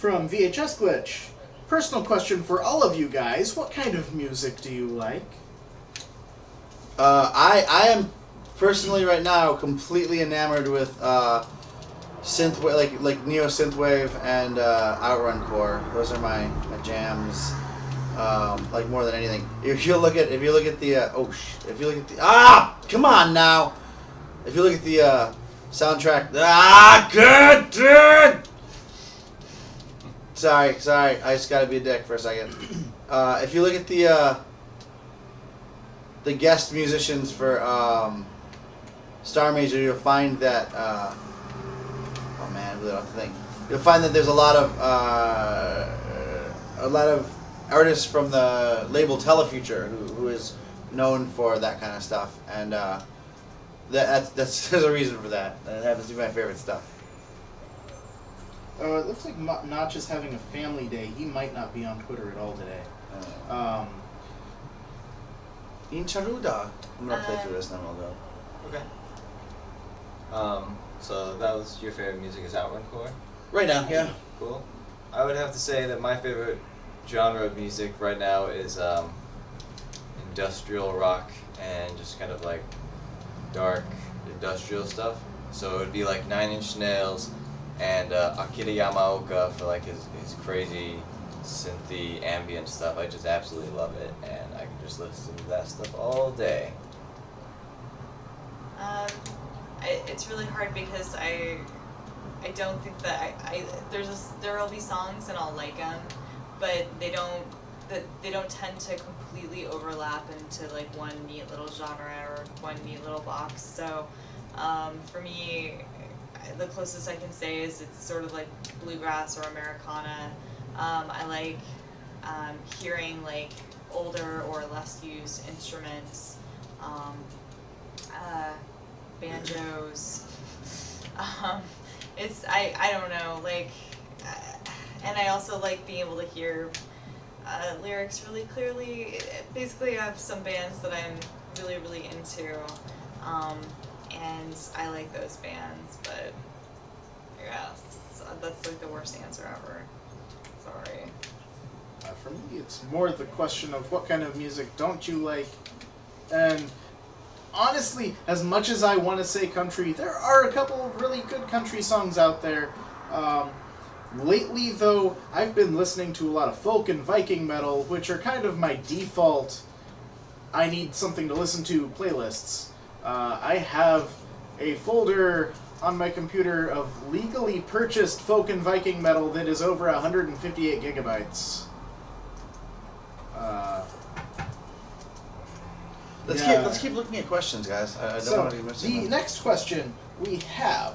from VHS Glitch. Personal question for all of you guys. What kind of music do you like? I am personally right now completely enamored with synth like neo synthwave and Outrun core. Those are my jams. Like more than anything. If you look at the come on now. If you look at the soundtrack, good dude. Sorry, I just gotta be a dick for a second. If you look at the guest musicians for Starr Mazer, you'll find that oh man, I really don't have to think. You'll find that there's a lot of artists from the label Telefuture who is known for that kind of stuff, and that's there's a reason for that. That happens to be my favorite stuff. It looks like Notch is having a family day. He might not be on Twitter at all today. In Charuda. I'm gonna play through this and then we'll go. Okay. So that was your favorite music is Outrun core? Right now, yeah. Cool. I would have to say that my favorite genre of music right now is industrial rock and just kind of like dark industrial stuff. So it would be like 9 Inch Nails and Akira Yamaoka for like his crazy synthy ambient stuff. I just absolutely love it, and I can just listen to that stuff all day. It's really hard because I don't think that there will be songs and I'll like them, but they don't tend to completely overlap into like one neat little genre or one neat little box. So for me, the closest I can say is it's sort of like bluegrass or Americana. I like hearing like older or less used instruments, banjos. I don't know, like, and I also like being able to hear lyrics really clearly. Basically, I have some bands that I'm really, really into, and I like those bands, but yeah, that's like the worst answer ever. Sorry. For me, it's more the question of what kind of music don't you like, and honestly, as much as I want to say country, there are a couple of really good country songs out there. Lately, though, I've been listening to a lot of folk and Viking metal, which are kind of my default I need something to listen to playlists. I have a folder on my computer of legally purchased folk and Viking metal that is over 158 gigabytes. Let's keep looking at questions, guys. I don't want to be missing the one. next question we have.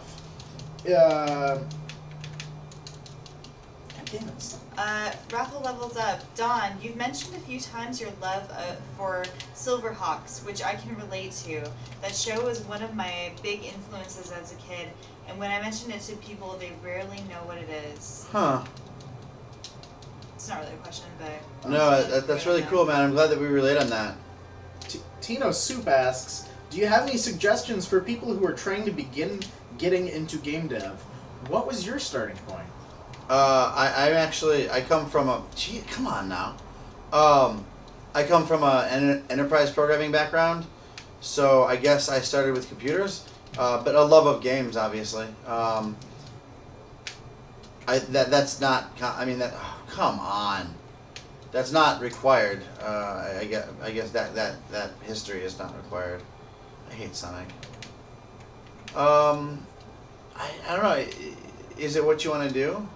Raffle levels up. Don, you've mentioned a few times your love for Silverhawks, which I can relate to. That show was one of my big influences as a kid, and when I mention it to people, they rarely know what it is. Huh. It's not really a question, but... No, that's really cool, man. I'm glad that we relate on that. Tino Soup asks, do you have any suggestions for people who are trying to begin getting into game dev? What was your starting point? I come from a... Gee, come on now. I come from an enterprise programming background, so I guess I started with computers, but a love of games, obviously. That's not... I mean, come on. That's not required. I guess that history is not required. I hate Sonic. I don't know. Is it what you want to do?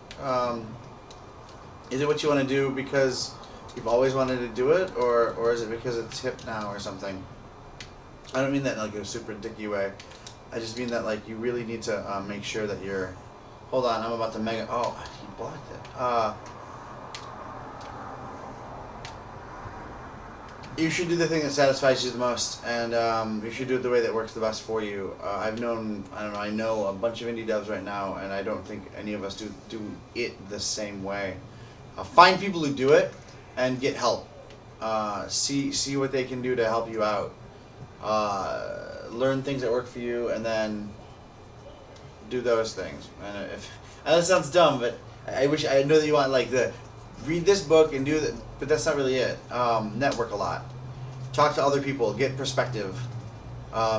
Is it what you want to do because you've always wanted to do it, or is it because it's hip now or something? I don't mean that in like a super dicky way. I just mean that like you really need to make sure that you're... Hold on, I'm about to mega... Oh, you blocked it. You should do the thing that satisfies you the most, and you should do it the way that works the best for you. I know a bunch of indie devs right now, and I don't think any of us do it the same way. Find people who do it, and get help. See what they can do to help you out. Learn things that work for you, and then do those things. And that sounds dumb, but I wish I know that you want like the read this book and do that, but that's not really it. Network a lot, talk to other people, get perspective.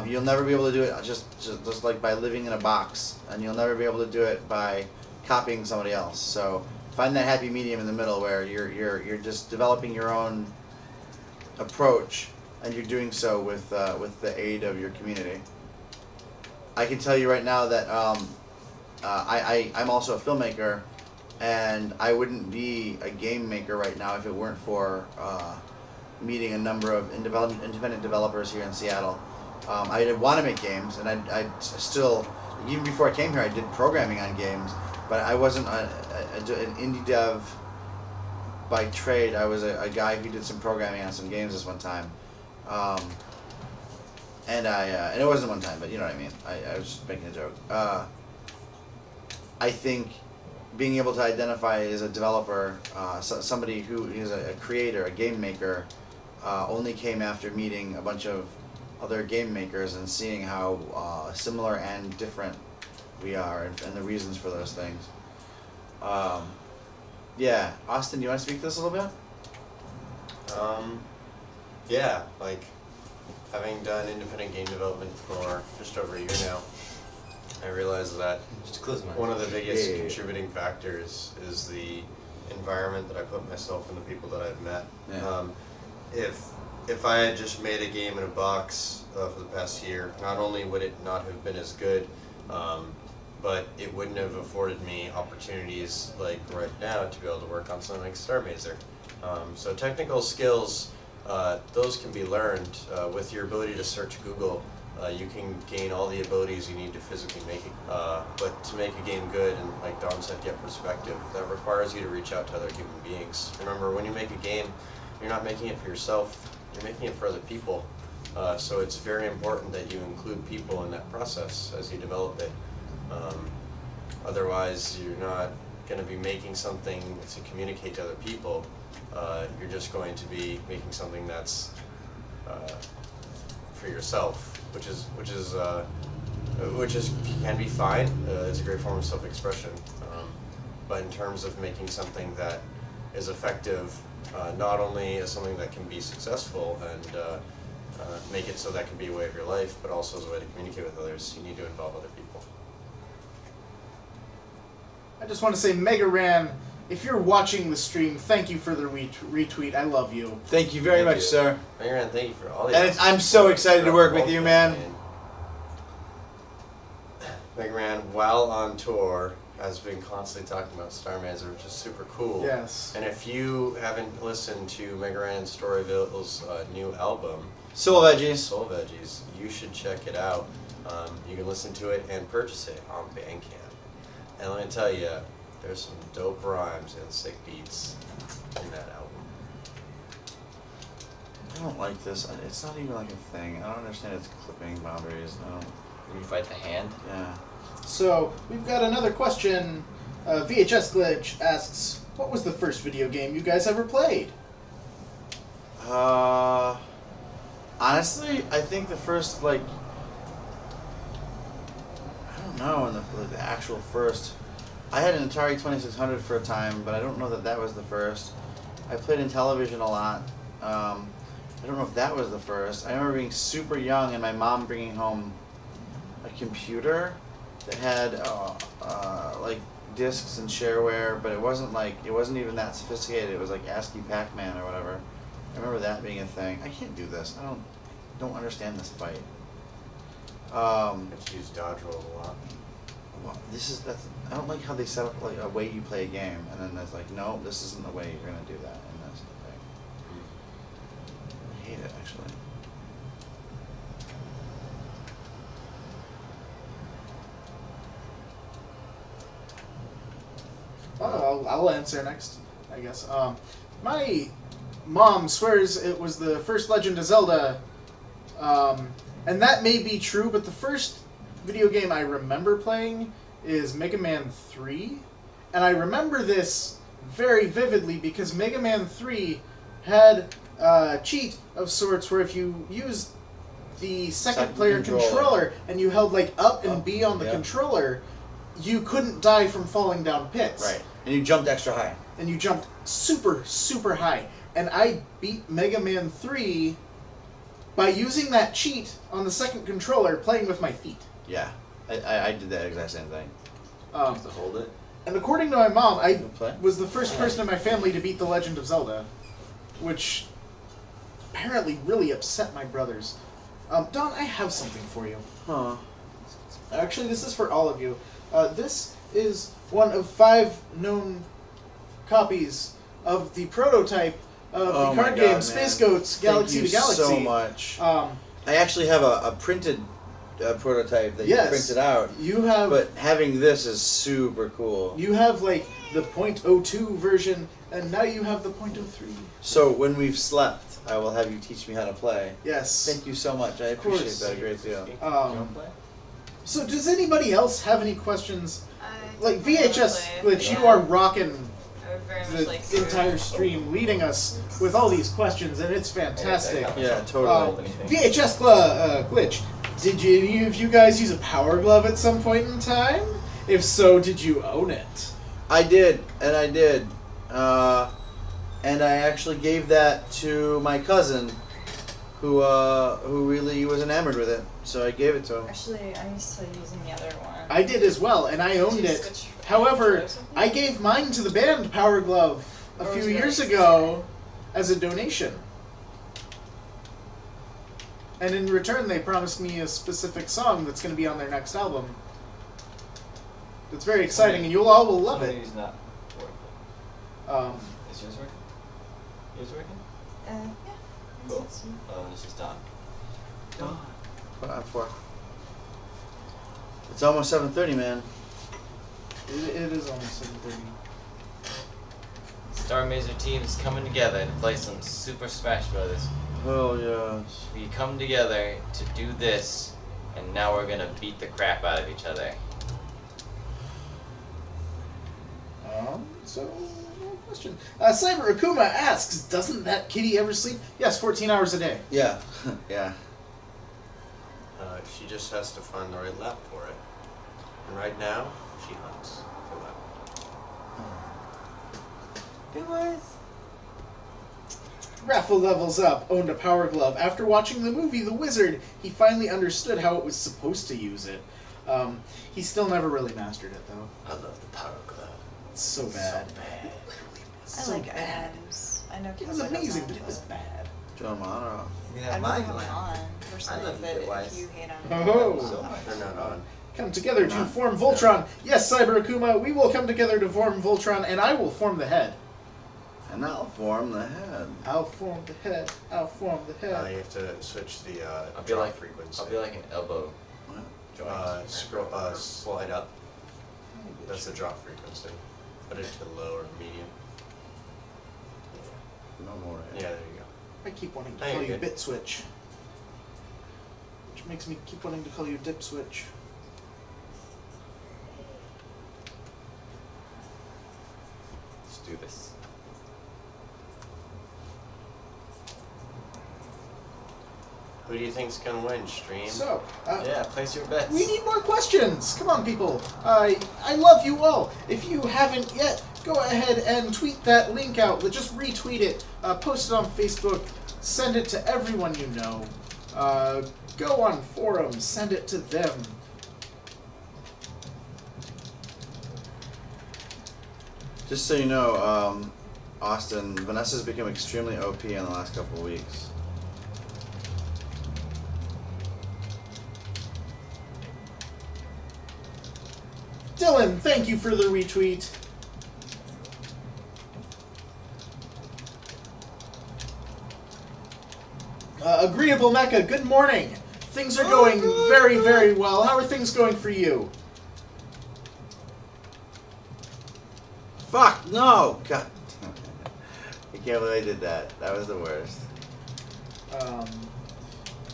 You'll never be able to do it just like by living in a box, and you'll never be able to do it by copying somebody else. So find that happy medium in the middle where you're just developing your own approach, and you're doing so with the aid of your community. I can tell you right now that I'm also a filmmaker, and I wouldn't be a game maker right now if it weren't for meeting a number of independent developers here in Seattle. I did want to make games, and I still, even before I came here, I did programming on games, but I wasn't an indie dev by trade. I was a guy who did some programming on some games this one time. And it wasn't one time, but you know what I mean. I was just making a joke. I think being able to identify as a developer, somebody who is a creator, a game maker, only came after meeting a bunch of other game makers and seeing how similar and different we are, and the reasons for those things. Yeah, Austin, you want to speak to this a little bit? Yeah, like having done independent game development for just over a year now, I realized that Just close my eyes. one of the biggest Yeah. contributing factors is the environment that I put myself and the people that I've met. Yeah. If I had just made a game in a box for the past year, not only would it not have been as good, but it wouldn't have afforded me opportunities like right now to be able to work on something like Starr Mazer. So technical skills, those can be learned with your ability to search Google. You can gain all the abilities you need to physically make it. But to make a game good, and like Dom said, get perspective, that requires you to reach out to other human beings. Remember, when you make a game, you're not making it for yourself, you're making it for other people. So it's very important that you include people in that process as you develop it. Otherwise, you're not going to be making something to communicate to other people. You're just going to be making something that's for yourself, which can be fine. It's a great form of self-expression. But in terms of making something that is effective, not only as something that can be successful and make it so that can be a way of your life, but also as a way to communicate with others, you need to involve other people. I just want to say, Mega Ran, if you're watching the stream, thank you for the retweet. I love you. Thank you very Thank much, you. sir. Aaron, thank you for all the And I'm so excited to work with you, man. Mega Ran, while on tour, has been constantly talking about Starr Mazer, which is super cool. Yes. And if you haven't listened to Mega Ran and Storyville's new album, Soul Veggies. Soul Veggies, you should check it out. You can listen to it and purchase it on Bandcamp. And let me tell you, there's some dope rhymes and sick beats in that album. I don't like this. It's not even like a thing. I don't understand its clipping boundaries. I don't. You fight the hand. Yeah. So, we've got another question. VHS Glitch asks, what was the first video game you guys ever played? Honestly, I think the first, like, I don't know, in the actual first, I had an Atari 2600 for a time, but I don't know that that was the first. I played in television a lot. I don't know if that was the first. I remember being super young and my mom bringing home a computer that had like discs and shareware, but it wasn't even that sophisticated. It was like ASCII Pac-Man or whatever. I remember that being a thing. I can't do this. I don't understand this fight. I just use dodge roll a lot. Well, I don't like how they set up like a way you play a game, and then it's like, no, this isn't the way you're gonna do that, and that's the thing. I hate it actually. Oh, I'll answer next, I guess. My mom swears it was the first Legend of Zelda, and that may be true, but the first video game I remember playing is Mega Man 3, and I remember this very vividly because Mega Man 3 had a cheat of sorts where if you used the second player controller and you held like up and B on the controller, you couldn't die from falling down pits. Right. And you jumped extra high. and you jumped super, super high. And I beat Mega Man 3 by using that cheat on the second controller, playing with my feet. Yeah, I did that exact same thing. Just to hold it. And according to my mom, I Play? was the first person in my family to beat The Legend of Zelda, which apparently really upset my brothers. Don, I have something for you. Huh. Actually, this is for all of you. This is one of 5 known copies of the prototype of Oh the my card God, game man. Space Goats Galaxy Thank to you Galaxy. so much. Um, I actually have a printed prototype that Yes. you printed out. you have But having this is super cool. you have like the .02 version, and now you have the .03. So when we've slept, I will have you teach me how to play. Yes. Thank you so much. I Of course. appreciate that a great deal. You Um, don't play? So does anybody else have any questions? I Like definitely VHS wanna Glitch, play. you are rocking I would very much the like to. entire stream, leading us with all these questions, and it's fantastic. Yeah, totally. VHS Glitch, did any of you guys use a Power Glove at some point in time? If so, did you own it? I did, and I did. And I actually gave that to my cousin, who really was enamored with it. So I gave it to him. Actually, I'm still using the other one. I did as well, and I owned Did you it. switch However, controls with me? I gave mine to the band Power Glove a Or few was it years like- ago as a donation. And in return, they promised me a specific song that's going to be on their next album. It's very exciting, and you all will love it. Somebody's not working. Is yours working? Yours working? Yeah. Cool. Oh, this is done. What up for? It's almost 7:30, man. It is almost 7:30. Starr Mazer team's coming together to play some Super Smash Brothers. Oh yes. We come together to do this, and now we're gonna beat the crap out of each other. So, no question. Cyber Akuma asks, doesn't that kitty ever sleep? Yes, 14 hours a day. Yeah. Yeah. She just has to find the right lap for it. And right now, she hunts for that. Raffle levels up, owned a Power Glove. After watching the movie The Wizard, he finally understood how it was supposed to use it. He still never really mastered it, though. I love the Power Glove. It's so bad. I So like bad. Adams. I know It was Cowboy amazing, doesn't, but it was bad. John Monroe. You I have don't mine have them on, I personally, love but it, Wise. if you hate them... Oh. They're not on. Come together to form Voltron. Yes, Cyber Akuma, we will come together to form Voltron, and I will form the head. And I'll form the head. I'll form the head. I'll form the head. You have to switch the I'll be draw like frequency. I'll be like an elbow What? joint. Slide up. That's the drop frequency. Put it to low or medium. No more. Yeah, there you go. I keep wanting to Hey, call you you're good. Bit Switch. Which makes me keep wanting to call you Dip Switch. Let's do this. Who do you think's gonna win, Stream? So, Yeah, place your bets. we need more questions. Come on, people. I love you all. If you haven't yet, go ahead and tweet that link out. Just retweet it. Post it on Facebook. Send it to everyone you know. Go on forums. Send it to them. Just so you know, Austin, Vanessa's become extremely OP in the last couple of weeks. Dylan, thank you for the retweet. Agreeable Mecca, good morning. Things are going very, very well. How are things going for you? Fuck, no! God damn it. I can't believe I did that. That was the worst.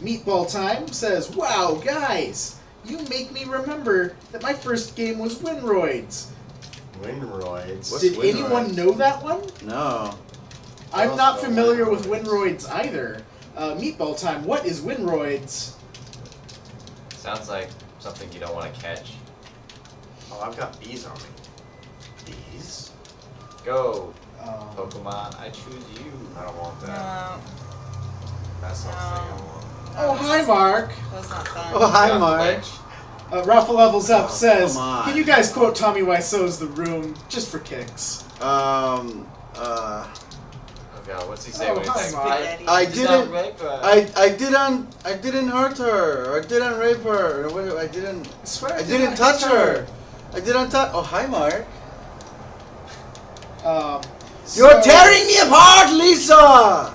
Meatball Time says, wow, guys, you make me remember that my first game was Winroids. Winroids. What's Did Winroids? anyone know that one? No. I'm also not familiar with Winroids. Winroids either. Meatball Time, what is Winroids? Sounds like something you don't want to catch. Oh, I've got bees on me. Please. Go, Um, Pokemon. I choose you. I don't want that. No, That's not the thing I want. oh, hi, Mark. that was not fun. Oh, hi, Got Mark. glitch. Rafa Levels Up Oh, says, come on. can you guys quote Tommy Wiseau's The Room just for kicks? Oh god, what's he say? Oh, when hi, he's Mark. Spaghetti. I He's not didn't. rape her. I didn't hurt her. Or I didn't rape her. Or what- I didn't. I swear I did didn't not touch hit her. I didn't touch. Oh, hi, Mark. So, You're tearing me apart, Lisa.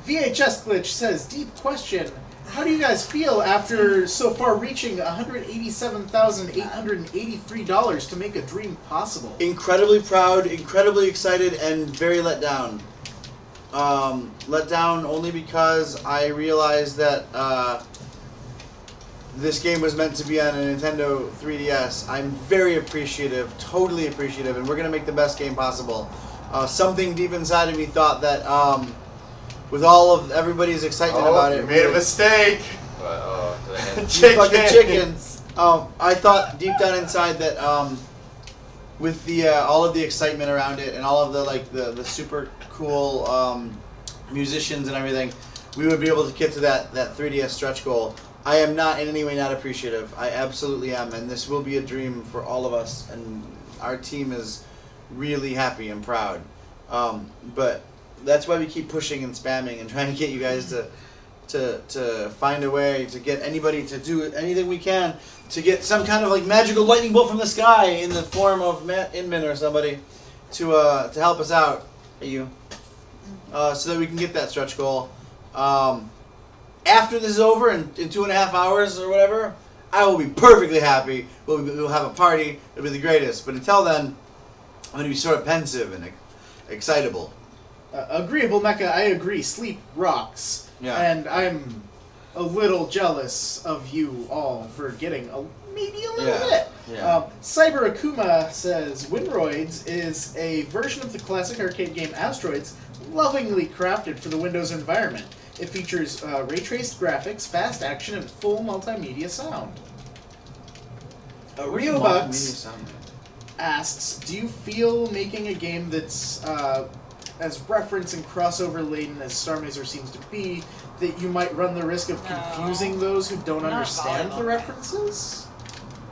VHS Glitch says, deep question. How do you guys feel after so far reaching $187,883 to make a dream possible? Incredibly proud, incredibly excited, and very let down. Let down only because I realized that this game was meant to be on a Nintendo 3DS. I'm very appreciative, totally appreciative, and we're going to make the best game possible. Something deep inside of me thought that with all of everybody's excitement about it, You made a mistake. But, oh, did I hit? you fucking chickens. I thought deep down inside that with the all of the excitement around it and all of the the super cool musicians and everything, we would be able to get to that 3DS stretch goal. I am not in any way not appreciative. I absolutely am, and this will be a dream for all of us, and our team is really happy and proud. But that's why we keep pushing and spamming and trying to get you guys to find a way to get anybody to do anything we can to get some kind of like magical lightning bolt from the sky in the form of Matt Inman or somebody to help us out. Hey, you. So that we can get that stretch goal. After this is over in 2.5 hours or whatever, I will be perfectly happy. We'll have a party. It'll be the greatest. But until then, I'm going to be sort of pensive and excitable. Agreeable, Mecha, I agree. Sleep rocks. Yeah. And I'm a little jealous of you all for getting maybe a little bit. Yeah. Cyber Akuma says, Winroids is a version of the classic arcade game Asteroids, lovingly crafted for the Windows environment. It features ray-traced graphics, fast action, and full multimedia sound. Rio Bucks asks, do you feel making a game that's as reference and crossover laden as Starr Mazer seems to be, that you might run the risk of confusing those who don't Not understand the volleyball. references?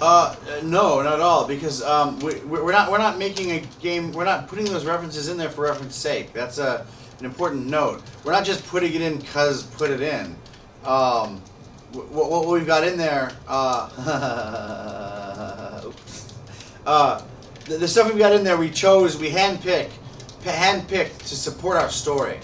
No, not at all. Because we're not making a game. We're not putting those references in there for reference sake. That's an important note. We're not just putting it in cause put it in. What we've got in there. The stuff we've got in there, we handpicked to support our story.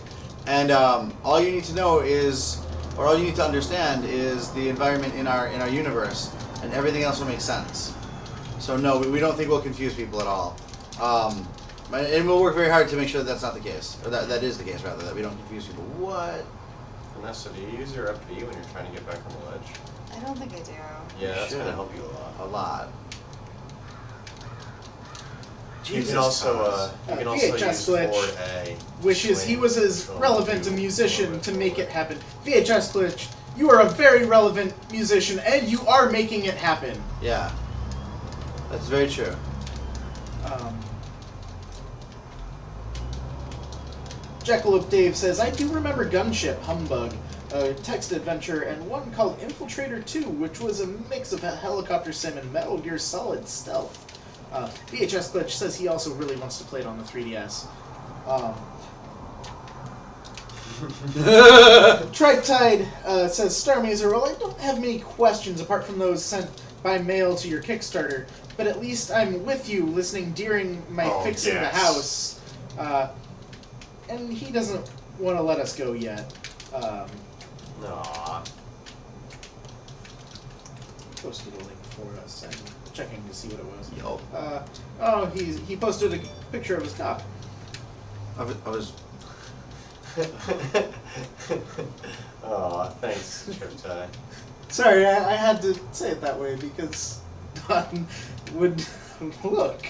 And all you need to know is, or all you need to understand is the environment in our universe, and everything else will make sense. So no, we don't think we'll confuse people at all. And we'll work very hard to make sure that that's not the case, or that is the case rather, that we don't confuse people. What? Vanessa, do you use your FP when you're trying to get back on the ledge? I don't think I do. Yeah, that's should. gonna help you a lot. A lot. You Jesus can also Christ. VHS use glitch, forward A. wishes he was as swing, relevant a do musician to make it forward. happen. VHS Glitch, you are a very relevant musician, and you are making it happen. Yeah. That's very true. Jackalope Dave says, I do remember Gunship Humbug, a text adventure, and one called Infiltrator 2, which was a mix of a helicopter sim and Metal Gear Solid stealth. VHS Glitch says he also really wants to play it on the 3DS. Triptide says, Starr Mazer, well, I don't have many questions apart from those sent by mail to your Kickstarter, but at least I'm with you listening during my fixing the house. And he doesn't want to let us go yet. Aww. He posted a link for us. I'm checking to see what it was. Yo. He posted a picture of his cock. I was. Aw, thanks, Triptide. Sorry, I had to say it that way because Don would look.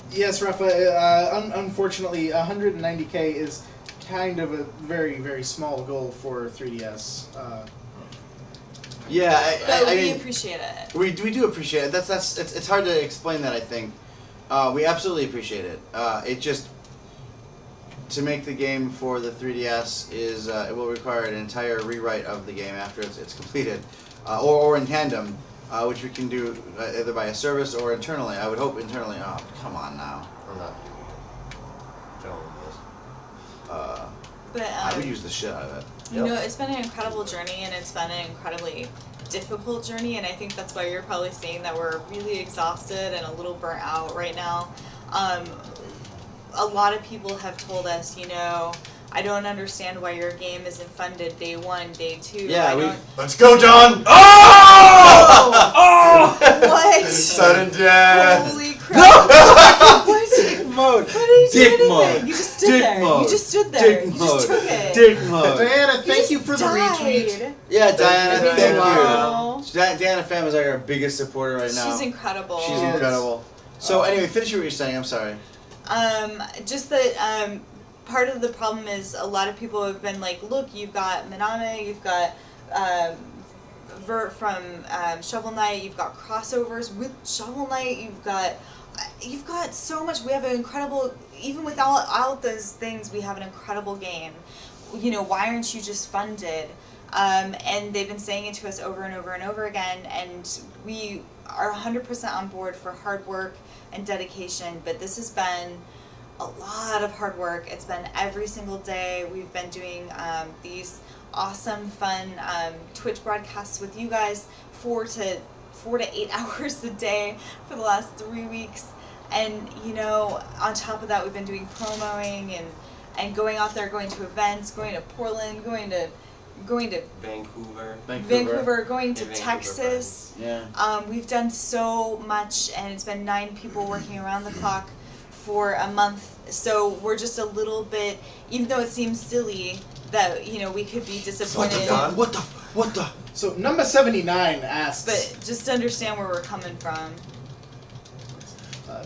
Yes, Rafa, unfortunately, 190K is kind of a very, very small goal for 3DS. Yeah, But I we mean, appreciate it. we do appreciate it. It's hard to explain that. I think we absolutely appreciate it. It just to make the game for the 3DS is it will require an entire rewrite of the game after it's completed, or in tandem, which we can do either by a service or internally. I would hope internally. Oh, come on now. I'm not gentlemen But I would use the shit out of it. you know, it's been an incredible journey, and it's been an incredibly difficult journey, and I think that's why you're probably seeing that we're really exhausted and a little burnt out right now. A lot of people have told us, you know, I don't understand why your game isn't funded day 1, day 2. Yeah, I we- don't. Let's go, John! Oh! What? Sudden death! Holy crap! What? Dick mode. What did you Dick do anything? mode. You just stood Dick there. mode. You just stood there. Dick you mode. just took it. Dick mode. Diana, thank you just for the died. retweet. Yeah, Diana, Thank you, thank Wow. you. Diana Pham is like our biggest supporter right now. She's incredible. She's incredible. So anyway, finish what you're saying. I'm sorry. Just that part of the problem is a lot of people have been like, look, you've got Manana, you've got Vert from Shovel Knight, you've got crossovers with Shovel Knight, you've got so much. We have an incredible, even without all those things, we have an incredible game. You know, why aren't you just funded? And they've been saying it to us over and over and over again, and we are 100% on board for hard work and dedication, but this has been a lot of hard work. It's been every single day. We've been doing these awesome, fun Twitch broadcasts with you guys 4 to 8 hours a day for the last 3 weeks. And, you know, on top of that, we've been doing promoing and going out there, going to events, going to Portland, going to Vancouver. Vancouver, going to Vancouver, Texas. Yeah. We've done so much, and it's been 9 people working around the clock for a month. So we're just a little bit, even though it seems silly that, you know, we could be disappointed. What the? So number 79 asks. But just to understand where we're coming from.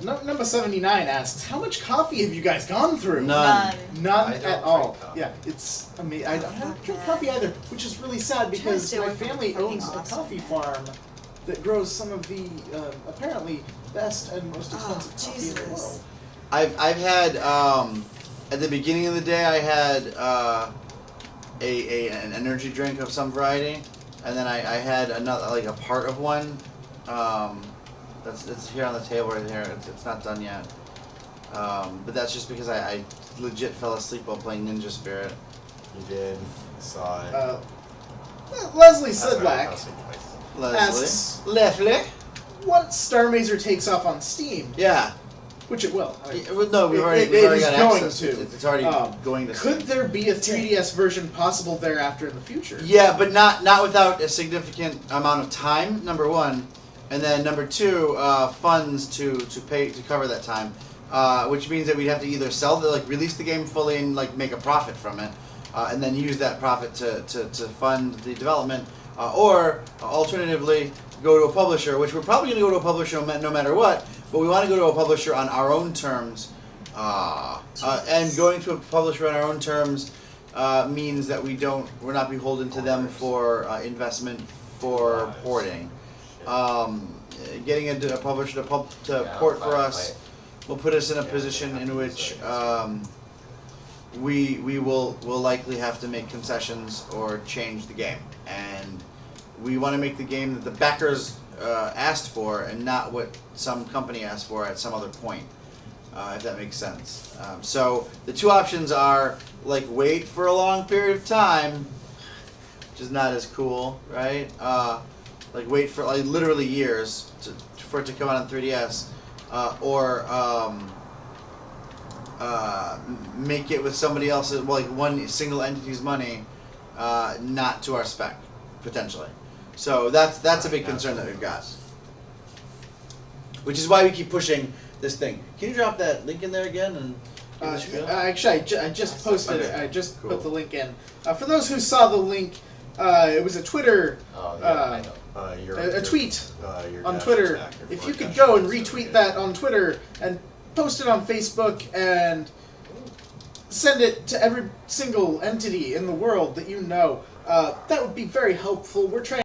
Number 79 asks, how much coffee have you guys gone through? None. None I don't at all. drink coffee. Yeah, it's amazing. I don't Fuck drink that. coffee either, which is really sad trying to because stay my away from family fucking owns a Austin, coffee man. farm that grows some of the apparently best and most Oh, expensive coffee in the Jesus. world. I've had at the beginning of the day I had an energy drink of some variety, and then I had another, like a part of one. That's here on the table right here. It's not done yet. But that's just because I legit fell asleep while playing Ninja Spirit. You did. Saw it. Leslie That's right, Sedlak I'll say twice. Leslie. asks, Leslie. once Starr Mazer takes off on Steam, Yeah. which it will, Well, no, we've already it got is going access. to. It's already going to. could there be a 3DS version possible thereafter in the future? Yeah, but not without a significant amount of time. Number one, and then number two, funds to pay to cover that time, which means that we'd have to either sell release the game fully and make a profit from it, and then use that profit to fund the development, or alternatively go to a publisher, which we're probably going to go to a publisher no matter what. But we want to go to a publisher on our own terms, and going to a publisher on our own terms means that we're not beholden to them for investment for porting. Getting a publisher to port for us will put us in a position in which we will likely have to make concessions or change the game, and we want to make the game that the backers asked for, and not what some company asked for at some other point, if that makes sense. So the two options are wait for a long period of time, which is not as cool, right? Wait for literally years for it to come out on 3DS, or make it with somebody else's, one single entity's money, not to our spec, potentially. So that's a big concern that we've got. Which is why we keep pushing this thing. Can you drop that link in there again? And give the spiel? Actually, I just posted it. Okay. I just Cool. put the link in. For those who saw the link, it was a Twitter, Oh, yeah, I know. a tweet Your on dash Twitter. attack, your If you forward could dash go and attack, retweet so that on Twitter and post it on Facebook and send it to every single entity in the world that you know, that would be very helpful. We're trying